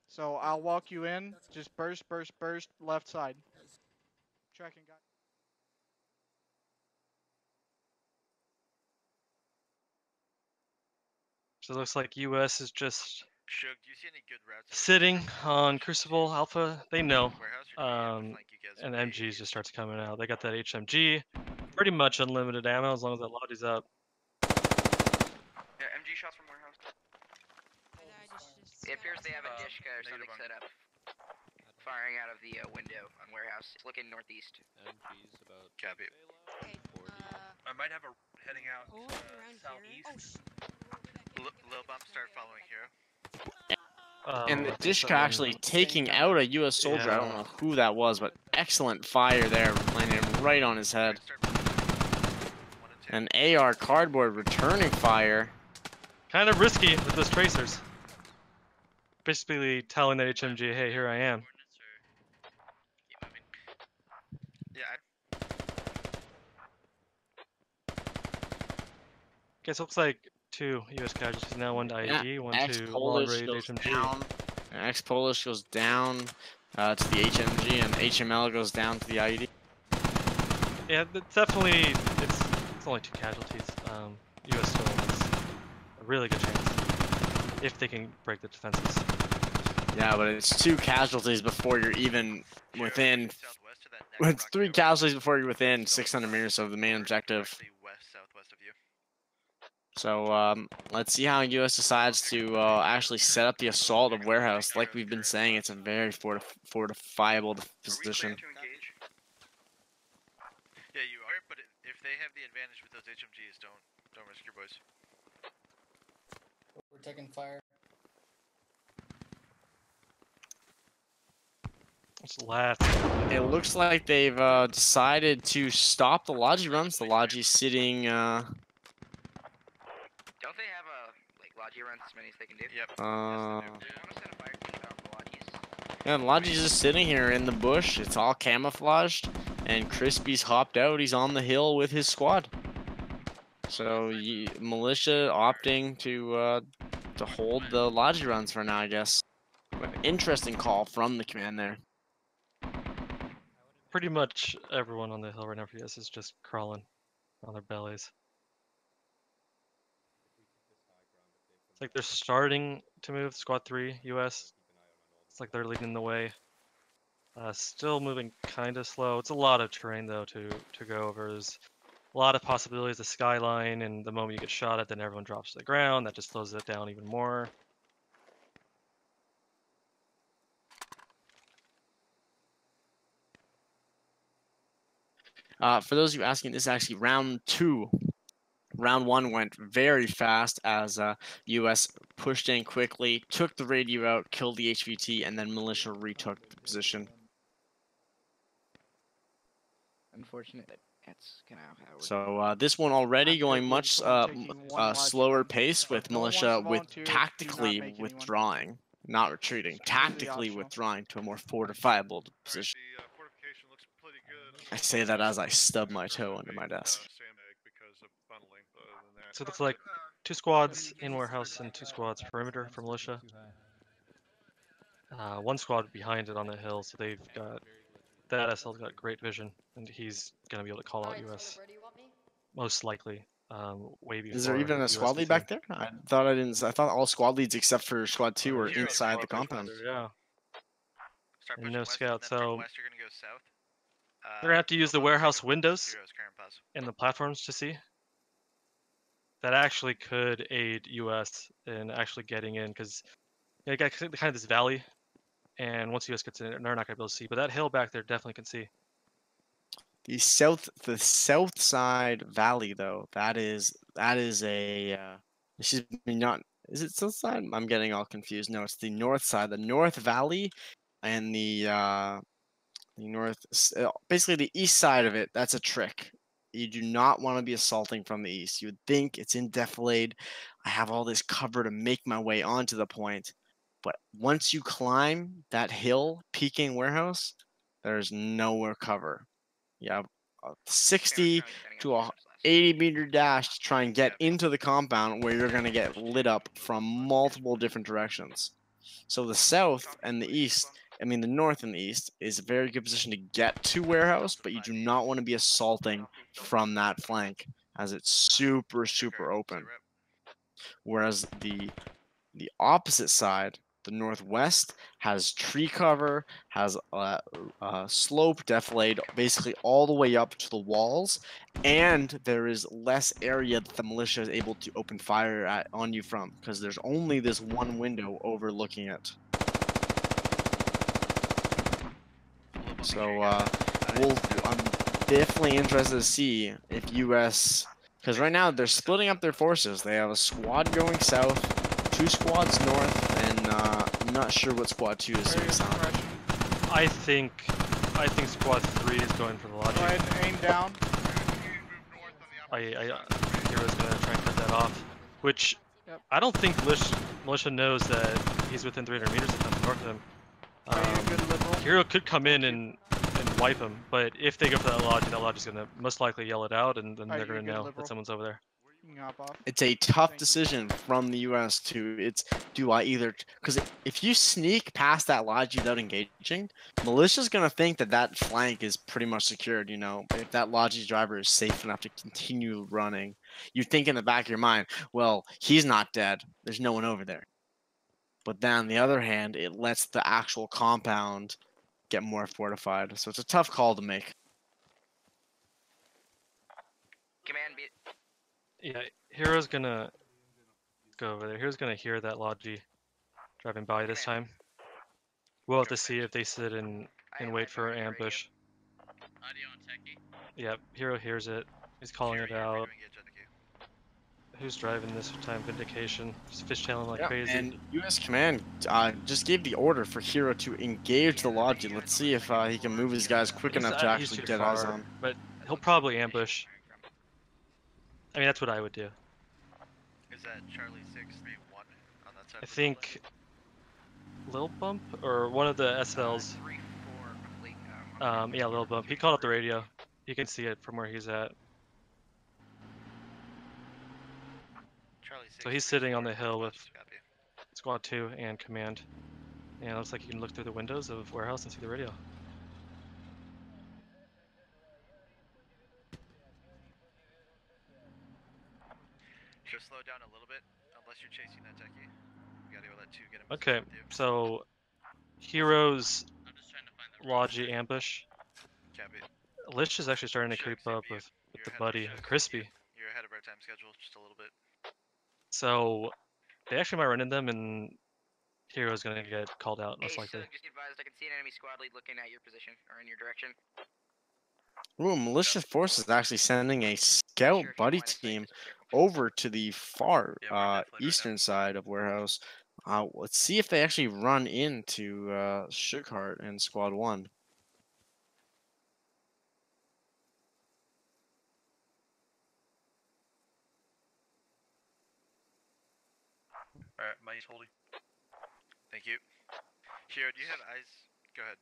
So I'll walk you in. Just burst, burst, burst, left side. Tracking guy. So it looks like US is just Shug, do you see any good routes? sitting on Crucible Alpha. They know. And MGs just starts coming out. They got that HMG. Pretty much unlimited ammo as long as that Logi's up. Yeah, MG shots from warehouse. It appears they have a Dishka or something set up. Firing out of the window on warehouse. It's looking northeast. MG's about. Copy. I might have a heading out southeast. Lil Bump start following here. And the Dishka actually taking out a U.S. soldier. I don't know who that was, but excellent fire there, landing right on his head. An AR cardboard returning fire. Kind of risky with those tracers. Basically telling that HMG, hey, here I am. Yeah. Guess looks like 2 US casualties now, 1 to IED, 1 to long range HMG. Ex-Polish goes down to the HMG, and HML goes down to the IED. Yeah, it's definitely, it's only 2 casualties. US still has a really good chance if they can break the defenses. Yeah, but it's 2 casualties before you're even within. It's 3 casualties before you're within 600 meters of the main objective. So let's see how US decides to actually set up the assault of warehouse. Like we've been saying, it's a very fortifiable position. Yeah, you are, but if they have the advantage with those HMGs, don't risk your boys. We're taking fire. It looks like they've decided to stop the Logi runs. The Logi's sitting. Don't they have like Logi runs as many as they can do? Yep. Yeah, the Logi's just sitting here in the bush. It's all camouflaged, and Crispy's hopped out. He's on the hill with his squad. So militia opting to hold the Logi runs for now, I guess. An interesting call from the command there. Pretty much everyone on the hill right now for US is just crawling on their bellies. It's like they're starting to move. Squad 3 US. It's like they're leading the way. Still moving kind of slow. It's a lot of terrain though to go over. There's a lot of possibilities. The skyline, and the moment you get shot at, then everyone drops to the ground. That just slows it down even more. For those of you asking, this is actually round 2. Round 1 went very fast as US pushed in quickly, took the radio out, killed the HVT, and then militia retook the position. Unfortunate. That's kind of how we're So this one already going much slower pace with militia tactically withdrawing, not retreating, tactically withdrawing to a more fortifiable position. I say that as I stub my toe under my desk. So it looks like 2 squads in warehouse and 2 squads perimeter for militia. 1 squad behind it on the hill, so they've got that SL's got great vision, and he's gonna be able to call out US most likely. Way before. Is there even a squad lead back there? I thought all squad leads except for squad 2 were inside the compound. Yeah. And no scout, so West, you're gonna go south. they're gonna have to use the warehouse windows and the platforms to see. That actually could aid US in actually getting in, because you got kind of this valley, and once US gets in, they're not gonna be able to see. But that hill back there definitely can see. The south side valley though, that is a excuse me, not is it south side? I'm getting all confused. No, it's the north side, the north valley, and the basically the east side of it. That's a trick. You do not want to be assaulting from the east. You would think it's in defilade. I have all this cover to make my way onto the point, but once you climb that hill, peaking warehouse, there's nowhere cover. You have a 60 to a 80-meter dash to try and get into the compound where you're going to get lit up from multiple different directions. So the south and the east, I mean the north and the east, is a very good position to get to warehouse, but you do not want to be assaulting from that flank as it's super open. Whereas the opposite side, the northwest, has tree cover, has slope defilade basically all the way up to the walls, and there is less area that the militia is able to open fire on you from, because there's only this one window overlooking it. So I'm definitely interested to see if US, because right now they're splitting up their forces. They have a squad going south, 2 squads north, and I'm not sure what squad 2 is doing south. I think squad 3 is going for the logic. Go ahead and aim down. Hero's gonna try and cut that off, which I don't think militia knows that he's within 300 meters of them, north of him. Hero could come in and wipe him, but if they go for that lodge is gonna most likely yell it out, and then they're gonna know that someone's over there. You can hop off. It's a tough decision from the US to do I either, because if you sneak past that lodge without engaging, militia's gonna think that flank is pretty much secured. You know, if that lodge driver is safe enough to continue running, you think in the back of your mind, well, he's not dead. There's no one over there. But then on the other hand, it lets the actual compound get more fortified. So it's a tough call to make. Command beat. Yeah, Hero's gonna go over there. Hero's gonna hear that Logi driving by this time. We'll have to see if they sit and wait for ambush. Yep, Hero hears it. He's calling it out. Who's driving this time? Vindication. Just fishtailing like crazy. And US Command just gave the order for Hero to engage the Logi. Let's see if he can move his guys quick enough to actually get eyes on. But he'll probably ambush. I mean, that's what I would do. Is that Charlie 631 on that side? I think Lil Bump or one of the SLs. Yeah, Lil Bump. He called up the radio. You can see it from where he's at. So he's sitting on the hill with Squad 2 and Command. And it looks like you can look through the windows of warehouse and see the radio. Just slow down a little bit, unless you're chasing that techie. You gotta go let 2 get him. Okay, so Heroes Logi ambush. Lich is actually starting to creep up with the buddy, Crispy. You're ahead of our time schedule just a little bit. So they actually might run into them, and Hero's gonna get called out most likely. Just advised, I can see an enemy squad lead looking at your position or in your direction. Ooh, Militia Force is actually sending a scout buddy team over to the far eastern side of warehouse. Let's see if they actually run into Shookhart and Squad 1. Alright, money's holding. Thank you. Hero, do you have eyes? Go ahead.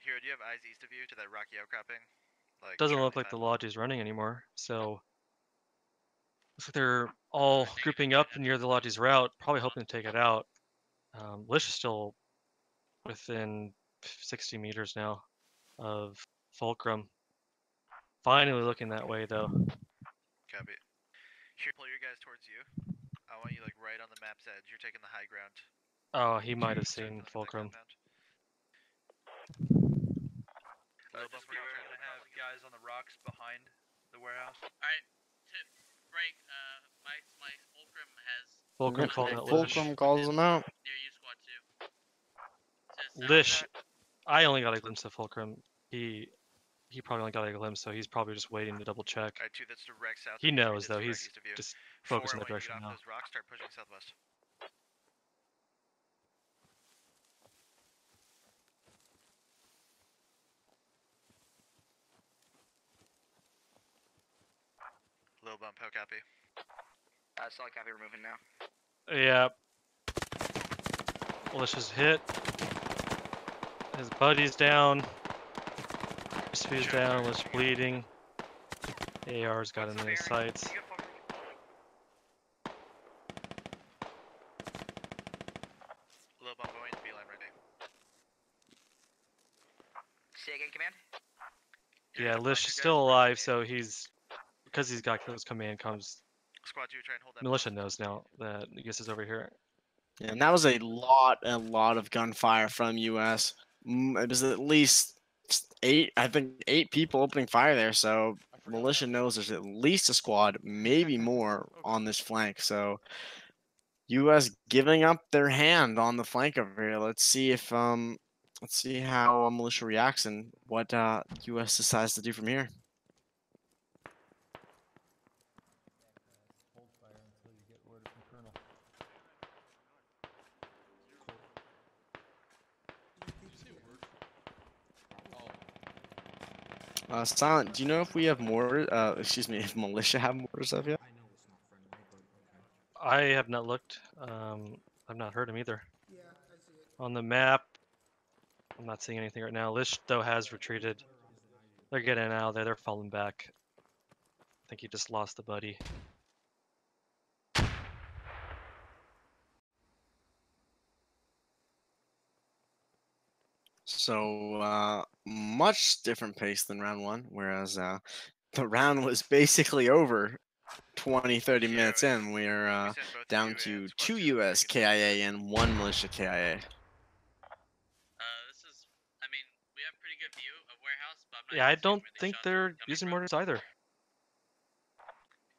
Hero, do you have eyes east of you to that rocky outcropping? Like Doesn't look like the lodge is running anymore, so looks like they're all grouping up near the lodge's route, probably hoping to take it out. Lish is still within 60 meters now of Fulcrum. Finally looking that way though. Copy. Here, pull your guys towards you. I want you like right on the map's edge. You're taking the high ground. Oh, he might have seen Fulcrum. Just be aware, we're gonna have guys on the rocks behind the warehouse. Alright, break. My Fulcrum has. Fulcrum called out Fulcrum calls them out. Near you, Squad 2. Lish I only got a glimpse of Fulcrum. He probably only got a glimpse, so he's probably just waiting to double check. Alright, 2, that's direct south. He of you, 3, knows that's though. direct He's east of you. just 4, focused in that when you direction get off now. those rocks, start pushing southwest. Low bump, how copy? Solid copy, we're moving now. Yeah. Militia's hit. His buddy's down. Crispy's down. Was bleeding. AR's got him in his sights. Low bump going, beeline ready. Say again, command? Yeah, Lish is still alive, so because he's got those command comms. Squad 2, try and hold that. Militia knows now that US is over here. Yeah, and that was a lot of gunfire from US. It was at least 8 people opening fire there, so militia knows there's at least a squad, maybe more, on this flank. So US giving up their hand on the flank over here. Let's see how militia reacts and what US decides to do from here. Hold fire until you get word from Colonel. Silent, do you know if we have more? Excuse me, if militia have mortars up yet? I have not looked. I've not heard him either. Yeah, I see it. On the map, I'm not seeing anything right now. Lish though has retreated. They're getting out of there. They're falling back. I think he just lost the buddy. So much different pace than round 1, whereas the round was basically over 20-30 minutes in. We're down to 2 US KIA and 1 militia KIA. This is, I mean, we have pretty good view of warehouse, but I'm not Yeah, I don't think they're using mortars either.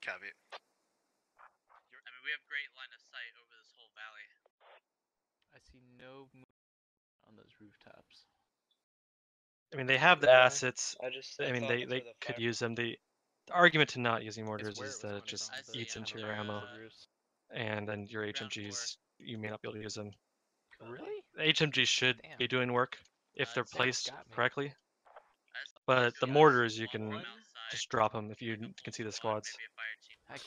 Copy. I mean, we have great line of sight over this whole valley. I see no movement on those rooftops. I mean, they have the assets. I mean, they could use them. The argument to not using mortars is that it just eats into your ammo, and then your HMGs, you may not be able to use them. Really? HMGs should be doing work if they're placed correctly, but the mortars you can just drop them if you can see the squads.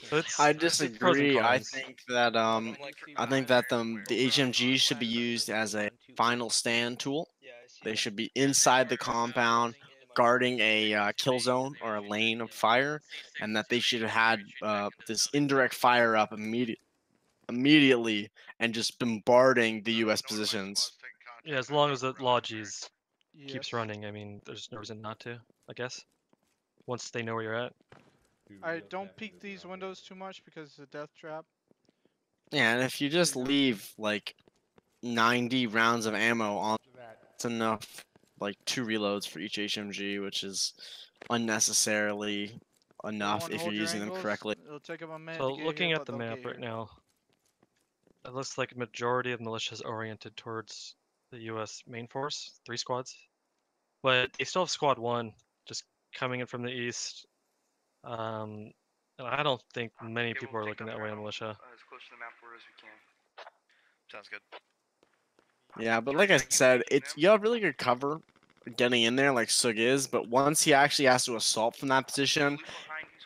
So I it's pros and disagree. I cons. think that the HMGs should be used as a final stand tool. They should be inside the compound, guarding a kill zone or a lane of fire, and that they should have had this indirect fire up immediately and just bombarding the US positions. Yeah, as long as the Logis keeps running, I mean, there's no reason not to, I guess. Once they know where you're at. I don't peek these windows too much because it's a death trap. Yeah, and if you just leave like 90 rounds of ammo on, it's enough, like 2 reloads for each HMG, which is unnecessarily enough if you're using them correctly. It'll take them a minute So to get looking here, at but the they'll map get right here. now, it looks like a majority of militias oriented towards the US main force, 3 squads. But they still have squad 1 just coming in from the east. And I don't think many people are looking that way on militia. As close to the map board as we can. Sounds good. Yeah, but like I said, you have really good cover getting in there like Sug is, but once he actually has to assault from that position,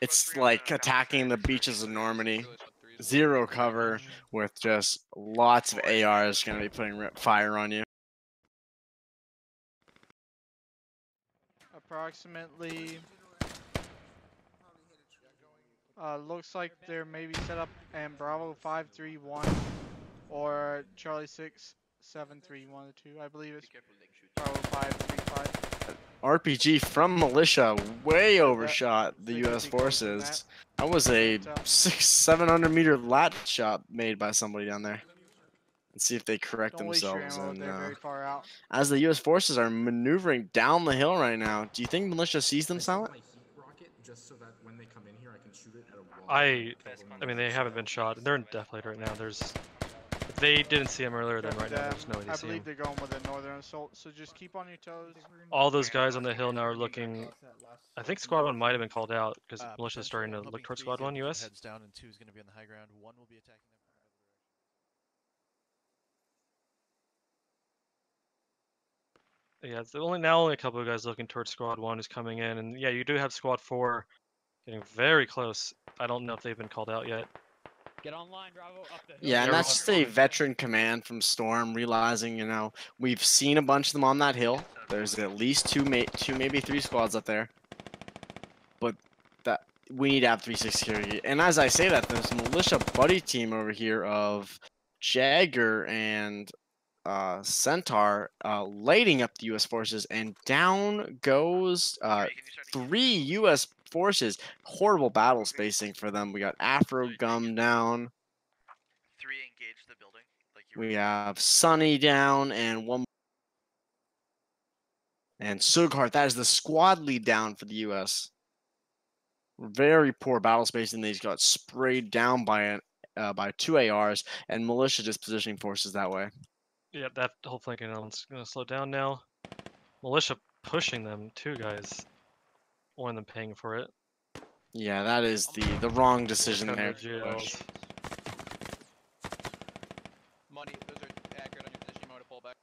it's like attacking the beaches of Normandy. 0 cover with just lots of ARs going to be putting fire on you. Approximately. Looks like they're maybe set up in Bravo 531 or Charlie 6731 or 2. I believe it's Bravo 535. RPG from militia way overshot the US forces. That was a 600-700 meter lat shot made by somebody down there. Let's see if they correct themselves. And they're very far out. as the US forces are maneuvering down the hill right now, do you think militia sees them, Silent? Just so that when they come in here, I can shoot it at a wall. I mean, they haven't been shot. They're in death light right now. There's they didn't see him earlier, then Copy right now that. there's no way I to see believe him. they're going with a northern assault, so just keep on your toes. All those guys on the hill now are looking. I think Squad 1 might have been called out because militia's starting to look towards Squad 1 US. Heads down and 2 is going to be on the high ground. 1 will be attacking them from Yeah, it's only a couple of guys looking towards Squad 1 who's coming in, and yeah, you do have Squad 4 getting very close. I don't know if they've been called out yet. Get online, Bravo, up the hill. Yeah, and that's just a veteran command from Storm, realizing, you know, we've seen a bunch of them on that hill. There's at least two, maybe 3 squads up there. But that we need to have 3-6 security. And as I say that, there's a militia buddy team over here of Jagger and Centaur lighting up the U.S. forces, and down goes 3 U.S. forces. Horrible battle spacing for them. We got Afro Gum down. 3 engage the building. We have Sunny down and one. And Sughart, that is the squad lead down for the U.S. Very poor battle spacing. They just got sprayed down by 2 ARs, and militia just positioning forces that way. Yeah, that whole flanking element's gonna slow down now. Militia pushing them, 2 guys. One of them paying for it. Yeah, that is the wrong decision there. Money, those are accurate on your position. You might want to pull back.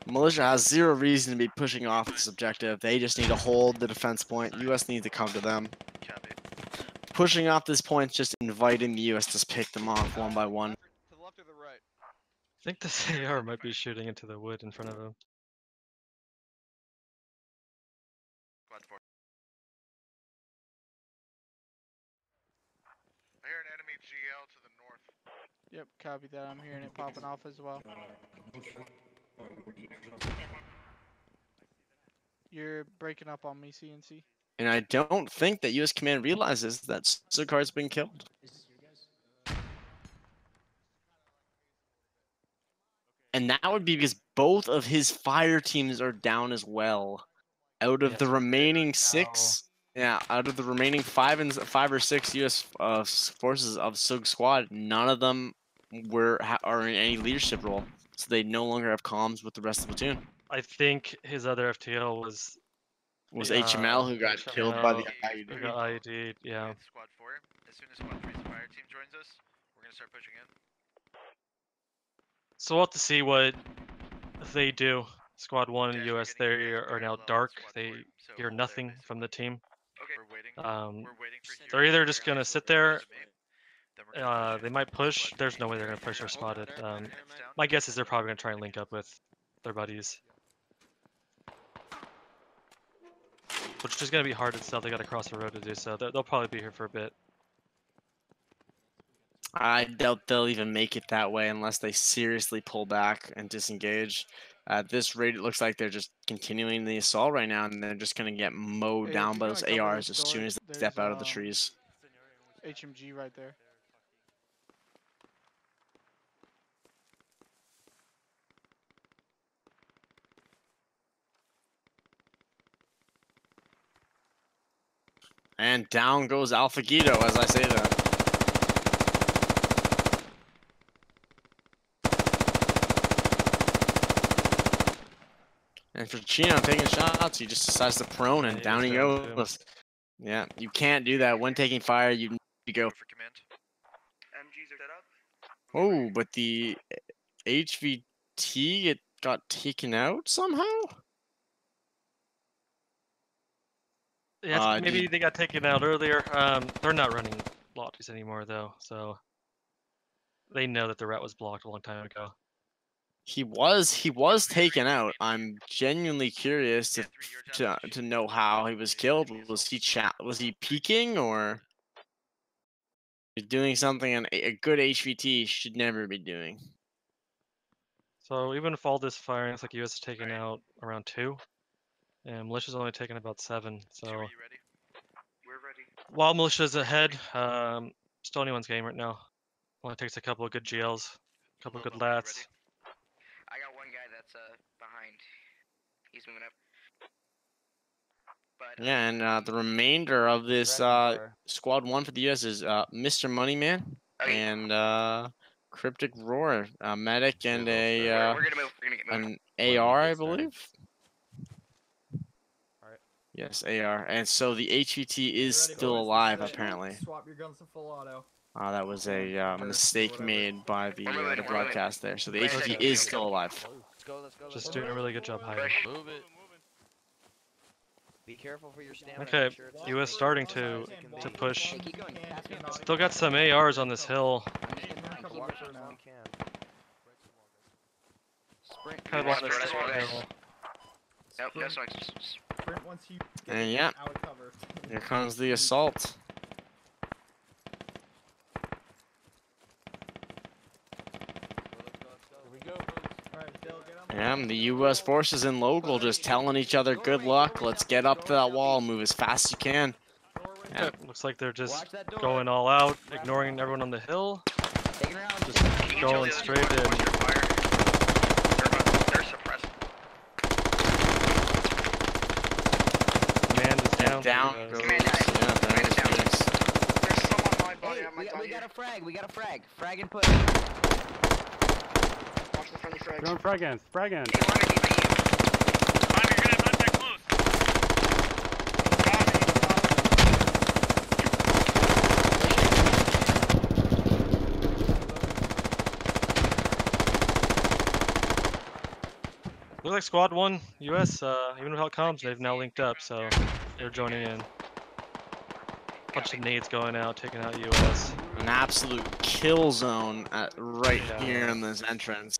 Militia has 0 reason to be pushing off this objective. They just need to hold the defense point. U.S. needs to come to them. Pushing off this point is just inviting the U.S. to pick them off one by one. To the left or the right? I think this AR might be shooting into the wood in front of him. I hear an enemy GL to the north. Yep, copy that. I'm hearing it popping off as well. You're breaking up on me, CNC. And I don't think that U.S. Command realizes that Sughart's been killed. And that would be because both of his fire teams are down as well. Out of the remaining 6, out of the remaining 5 or 6 U.S. forces of Sug Squad, none of them are in any leadership role, so they no longer have comms with the rest of the platoon. I think his other FTL was HML who got killed by the IED. Who got IED'd, yeah. Squad 4, as soon as Squad 3's fire team joins us, we're going to start pushing in. So we'll have to see what they do. Squad 1 in the US, they are now dark. They hear nothing from the team. They're either just going to sit there, they might push. There's no way they're going to push or spot it. My guess is they're probably going to try and link up with their buddies. Which is going to be hard itself. They got to cross the road to do so. They'll probably be here for a bit. I doubt they'll even make it that way unless they seriously pull back and disengage. At this rate, it looks like they're just continuing the assault right now, and they're just going to get mowed down by those ARs as soon as they step out of the trees. HMG right there. And down goes Alpha Guido as I say that. And for Chino taking shots, he just decides to prone and down he goes. Yeah, you can't do that. When taking fire, you need to go. For command. MGs are set up. Oh, but the HVT, it got taken out somehow? Yeah, maybe they got taken out earlier. They're not running lotteries anymore, though, so they know that the route was blocked a long time ago. He was taken out. I'm genuinely curious to know how he was killed. Was he peeking or doing something a good HVT should never be doing? So even if all this firing, it's like US is taking out around 2, and militia's only taking about 7. So We're ready. while militia's ahead, still anyone's game right now. Only takes a couple of good GLs, a couple of good lats. I got one guy that's behind. He's moving up. But, Yeah, and the remainder of this squad 1 for the US is Mr. Moneyman and Cryptic Roar, a medic and a We're gonna move. We're gonna get moving. an AR, I believe. Alright. Yes, AR. And so the HVT is still alive, apparently. Swap your guns to full auto. That was a mistake made by the broadcast there. So the Right HVT second. is still alive. Let's go, let's go. Just doing a really good job hiding. Move it. Be careful for your stamina. Okay, make sure it's US safe. starting to Keep push. going. Keep going. Still got some ARs on this hill. Sprint. Kind of on this Sprint. hill. Nope, no swings. Sprint once you get And yeah, out of cover. here comes the assault. Yeah, the U.S. forces in local just telling each other, good luck, let's get up to that wall, move as fast as you can. Yeah. Looks like they're just going all out, ignoring everyone on the hill. Just going straight in. They're suppressed. Command is down. Down. Command died. Command is down. There's someone on my body. Hey, I might die we here. got a frag. We got a frag. Frag and push. Watch the friendly frags. Going frag-ins, frag-ins. Hey, Lana, keep at you. Looks like Squad 1, US, even without comms, they've now linked up, so they're joining in. Bunch of nades going out, taking out US. An absolute kill zone right here in this entrance.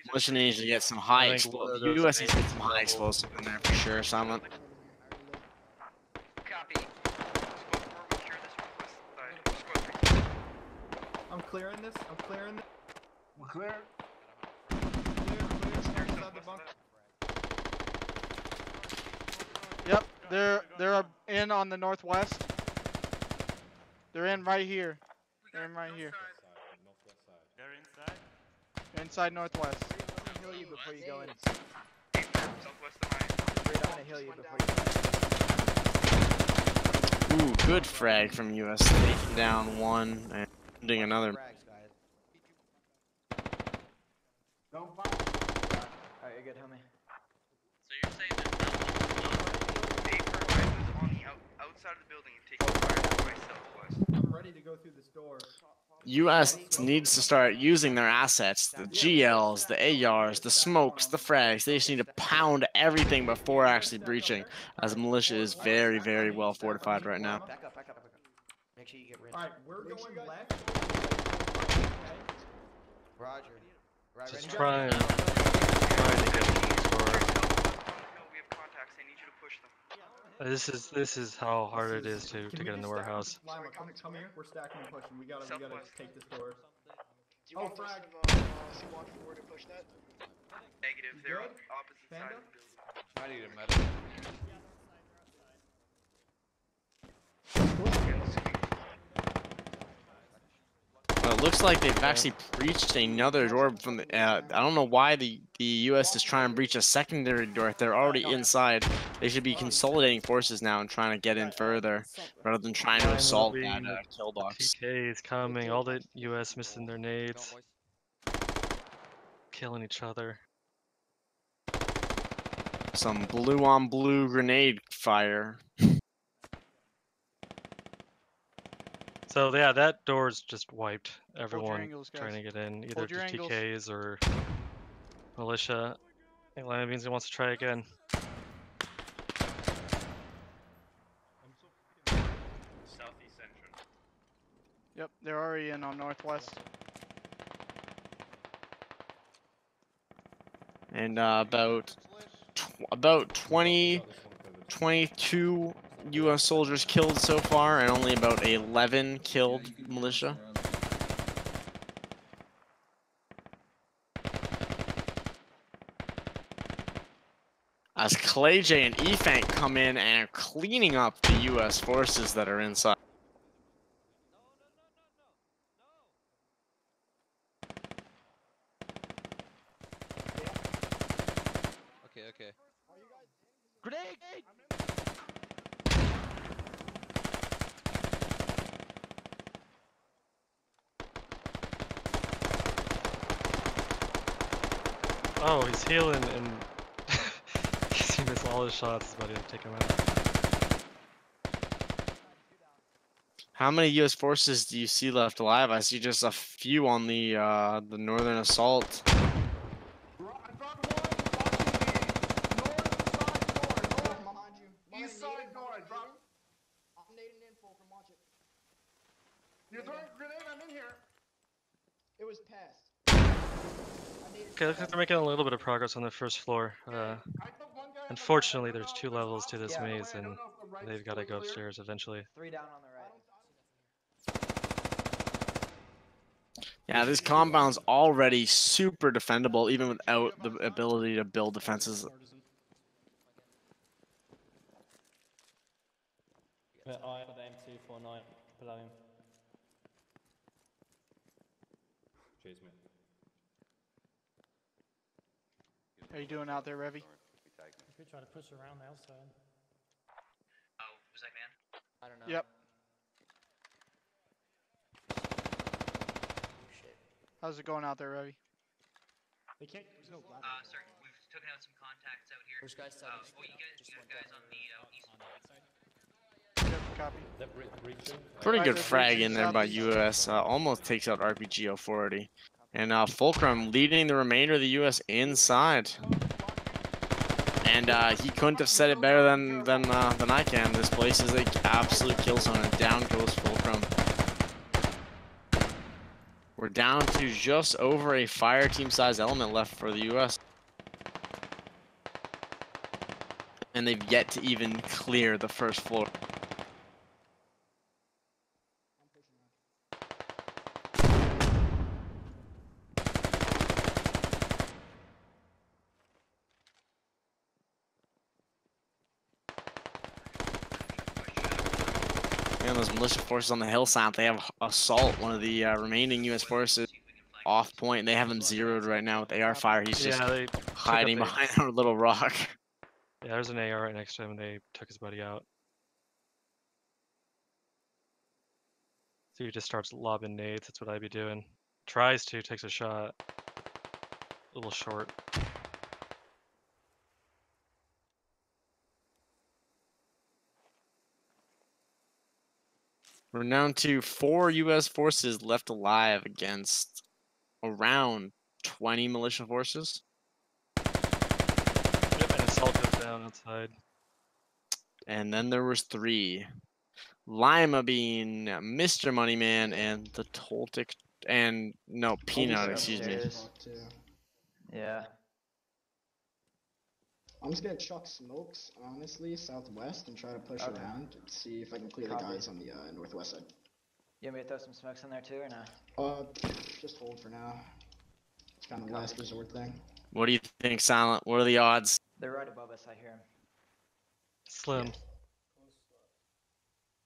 Militia needs to get some high explosive. US needs to get some high explosive in there for sure, Silent. Copy. I'm clearing this. I'm clearing this. We're clear. Yep, they're in on the northwest. They're in right here. They're in right here. They're inside. They're inside northwest. I'm gonna heal you before you go in. Southwest of mine. Wait, I'm gonna heal you before you go in. Ooh, good frag from US, taking down one and doing another. Don't fire. Alright, you're good, homie. So you're saying that On the outside of the building and take fire by southwest. I'm ready to go through this door. US needs to start using their assets, the GLs, the ARs, the smokes, the frags. They just need to pound everything before actually breaching, as militia is very, very well fortified right now. Back up, back up, back up. Make sure you get rid. Alright, we're going left. Roger. Right, Just ready? trying to get to the store. We have contacts. I need you to push them. This is how hard it is to get in the warehouse. Lima, come here. We're stacking and pushing. We gotta take this door. Do you want frag. C1 forward to push that? Negative. They're on Good? the opposite side Panda? of the building. I need a medic. Well, it looks like they've actually breached another door from the. I don't know why the U.S. is trying to breach a secondary door. If they're already inside, they should be consolidating forces now and trying to get in further, rather than trying to assault that kill box. TK is coming. All the US missing their nades. Killing each other. Some blue on blue grenade fire. So yeah, that door's just wiped. Everyone angles, guys. trying to get in, either Hold to your angles. TKs or militia. I think Lima Beans wants to try again. Southeast entrance. Yep, they're already in on northwest. And about 22 U.S. soldiers killed so far, and only about 11 killed militia. As Clay J and Efank come in and are cleaning up the U.S. forces that are inside. Okay. Grenade! Oh, he's healing and he missed all his shots. His buddy will take him out. How many U.S. forces do you see left alive? I see just a few on the northern assault. East side door, drop. I'm nading in, Fulcrum, watch it. You're throwing a grenade, I'm in here. It was passed. Okay, looks like they're making a little bit of progress on the first floor. Unfortunately, there's 2 levels to this maze, and they've got to go upstairs eventually. 3 down on the right. Yeah, this compound's already super defendable, even without the ability to build defenses. I have the M249 below him. Chase me. How you doing out there, Revy? We could try to push around the outside. Oh, was that man? I don't know. Yep. How's it going out there, Revy? They can't. There's no black. Sir, we've taken out some contacts out here. There's guys you guys on the east. Yep, copy. Pretty good frag in there by US. Almost takes out RPG 040. And Fulcrum leading the remainder of the US inside. And he couldn't have said it better than I can. This place is an absolute kill zone, and down goes Fulcrum. We're down to just over a fire team size element left for the US. And they've yet to even clear the first floor. And those militia forces on the hillside, they have assault one of the remaining U.S. forces off point. And they have him zeroed right now with AR fire. He's just hiding behind our little rock. Yeah, there's an AR right next to him, and they took his buddy out. So he just starts lobbing nades. That's what I'd be doing. Tries to, takes a shot. A little short. We're down to 4 U.S. forces left alive against around 20 militia forces. Yep, and assault goes down outside. And then there was 3. Lima being Mr. Moneyman and the Toltic and no Peanut, excuse me. Yeah. I'm just gonna chuck smokes, honestly, southwest and try to push around and see if I can clear the guys on the northwest side. You want me to throw some smokes in there too, or no? Just hold for now. It's kind of a last resort thing. What do you think, Silent? What are the odds? They're right above us, I hear them. Slim.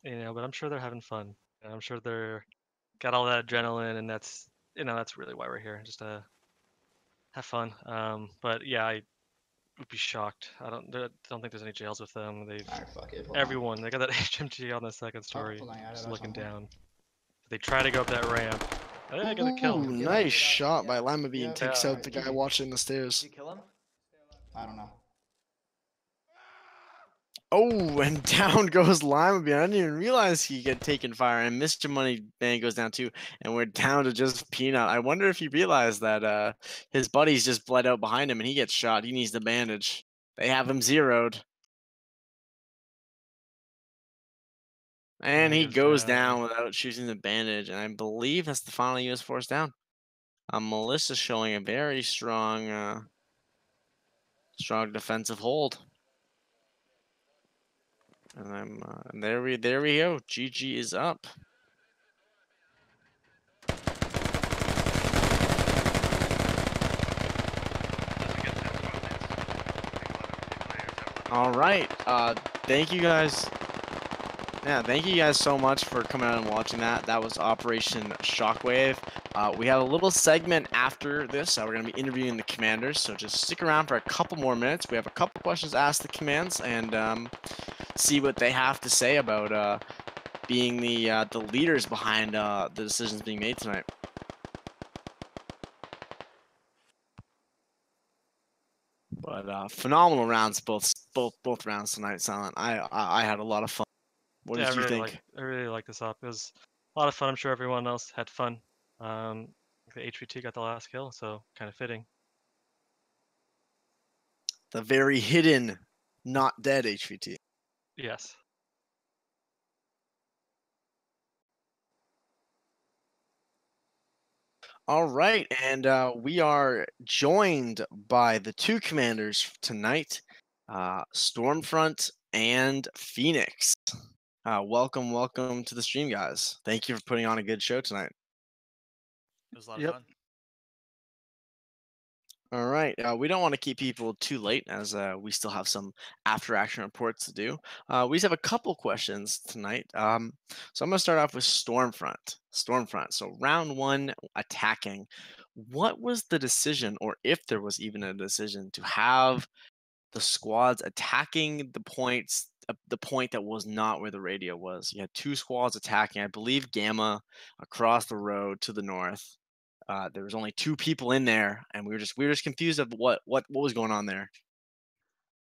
You know, but I'm sure they're having fun. And I'm sure they're got all that adrenaline, and that's that's really why we're here, just to have fun. But yeah, I would be shocked. I don't think there's any jails with them. They've everyone. They got that HMG on the second story, just looking down. They try to go up that ramp. I got a kill. Nice shot by Lima Bean. Takes out the guy watching the stairs. Did you kill him? I don't know. Oh, and down goes Lima Bean. I didn't even realize he get taken fire. And Mr. Money Man goes down too. And we're down to just Peanut. I wonder if he realized that his buddies just bled out behind him and he gets shot. He needs the bandage. They have him zeroed. And he goes down without choosing the bandage. And I believe that's the final U.S. force down. Melissa's showing a very strong, strong defensive hold. And there we go. GG is up. All right. Thank you guys. Yeah, thank you guys so much for coming out and watching that. That was Operation Shockwave. We have a little segment after this. We're going to be interviewing the commanders, so just stick around for a couple more minutes. We have a couple questions to ask the commands and see what they have to say about being the leaders behind the decisions being made tonight. But phenomenal rounds, both rounds tonight, Silent. I had a lot of fun. What Yeah, did you think? I really like this op. It was a lot of fun. I'm sure everyone else had fun. The HVT got the last kill, so kind of fitting. The very hidden, not dead HVT. Yes. All right, and we are joined by the two commanders tonight, Stormfront and Phoenix. Welcome to the stream, guys. Thank you for putting on a good show tonight. It was a lot of fun. All right, we don't want to keep people too late as we still have some after-action reports to do. We just have a couple questions tonight. So I'm going to start off with Stormfront. So round one, attacking. What was the decision, or if there was even a decision, to have the squads attacking the point that was not where the radio was? You had two squads attacking, I believe, Gamma across the road to the north. There was only two people in there, and we were just confused of what was going on there.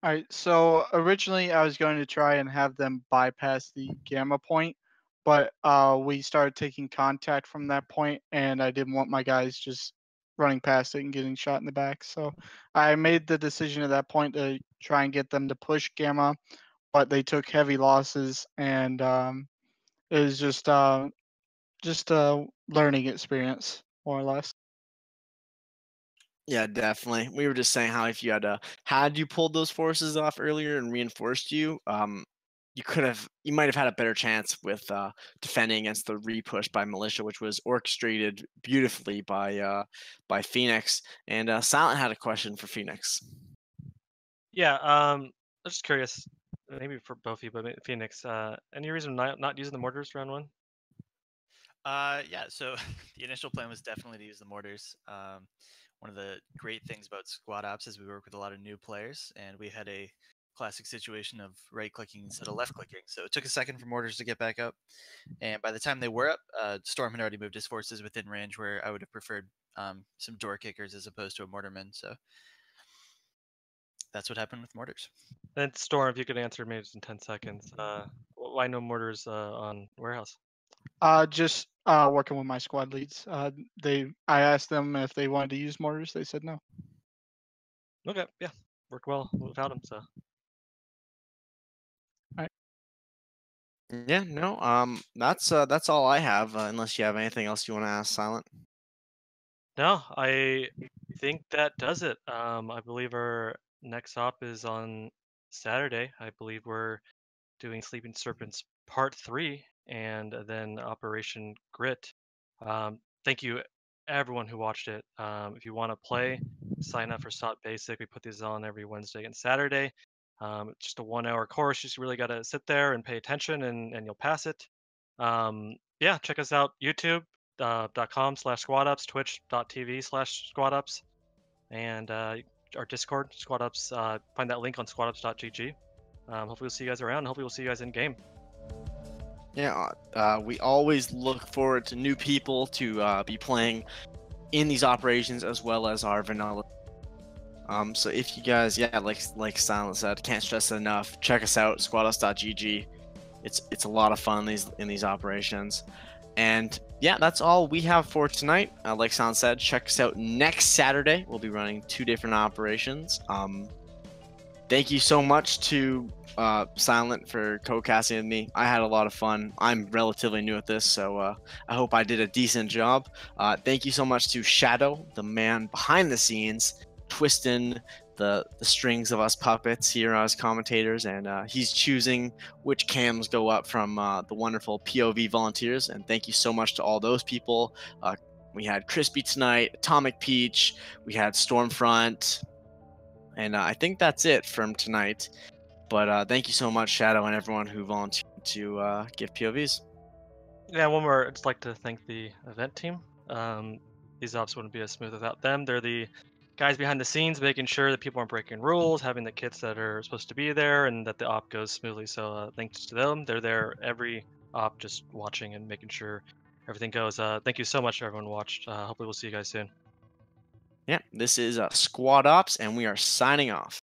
All right, so originally I was going to try and have them bypass the Gamma point, but we started taking contact from that point, and I didn't want my guys just running past it and getting shot in the back. So I made the decision at that point to try and get them to push Gamma, but they took heavy losses, and it was just a learning experience, more or less. Yeah, definitely. We were just saying how if you had you pulled those forces off earlier and reinforced you, you might have had a better chance with defending against the repush by militia, which was orchestrated beautifully by Phoenix. And Silent had a question for Phoenix. Yeah, I'm just curious, maybe for both of you, but Phoenix, any reason not using the mortars round one? Yeah, so the initial plan was definitely to use the mortars. One of the great things about squad ops is we work with a lot of new players, and we had a classic situation of right-clicking instead of left-clicking. So it took a second for mortars to get back up, and by the time they were up, Storm had already moved his forces within range where I would have preferred some door kickers as opposed to a mortarman. So that's what happened with mortars. Then Storm, if you could answer maybe in 10 seconds. Why no mortars on warehouse? Just working with my squad leads. I asked them if they wanted to use mortars. They said no. Okay, yeah, worked well without them. So. Yeah, no, that's all I have. Unless you have anything else you want to ask, Silent. No, I think that does it. I believe our next op is on Saturday. I believe we're doing Sleeping Serpents Part 3 and then Operation Grit. Thank you, everyone who watched it. If you want to play, sign up for SOT Basic. We put these on every Wednesday and Saturday. It's just a 1-hour course. You just really got to sit there and pay attention, and you'll pass it. Yeah, check us out, youtube.com/squadups, twitch.tv/squadups, and our Discord, squadups. Find that link on squadups.gg. Hopefully we'll see you guys around. Hopefully we'll see you guys in game. Yeah, we always look forward to new people to be playing in these operations as well as our vanilla. So if you guys, like Silent said, can't stress it enough, check us out, squadups.gg. It's a lot of fun in these operations. And yeah, that's all we have for tonight. Like Silent said, check us out next Saturday. We'll be running 2 different operations. Thank you so much to Silent for co-casting with me. I had a lot of fun. I'm relatively new at this, so I hope I did a decent job. Thank you so much to Shadow, the man behind the scenes, twisting the strings of us puppets here as commentators, and he's choosing which cams go up from the wonderful POV volunteers. And thank you so much to all those people. We had Crispy tonight, Atomic Peach, we had Stormfront, and I think that's it from tonight. But thank you so much, Shadow, and everyone who volunteered to give POVs. Yeah, one more. I'd just like to thank the event team. These ops wouldn't be as smooth without them. They're the guys behind the scenes, making sure that people aren't breaking rules, having the kits that are supposed to be there, and that the op goes smoothly. So thanks to them. They're there every op, just watching and making sure everything goes. Thank you so much to everyone who watched. Hopefully we'll see you guys soon. Yeah, this is Squad Ops, and we are signing off.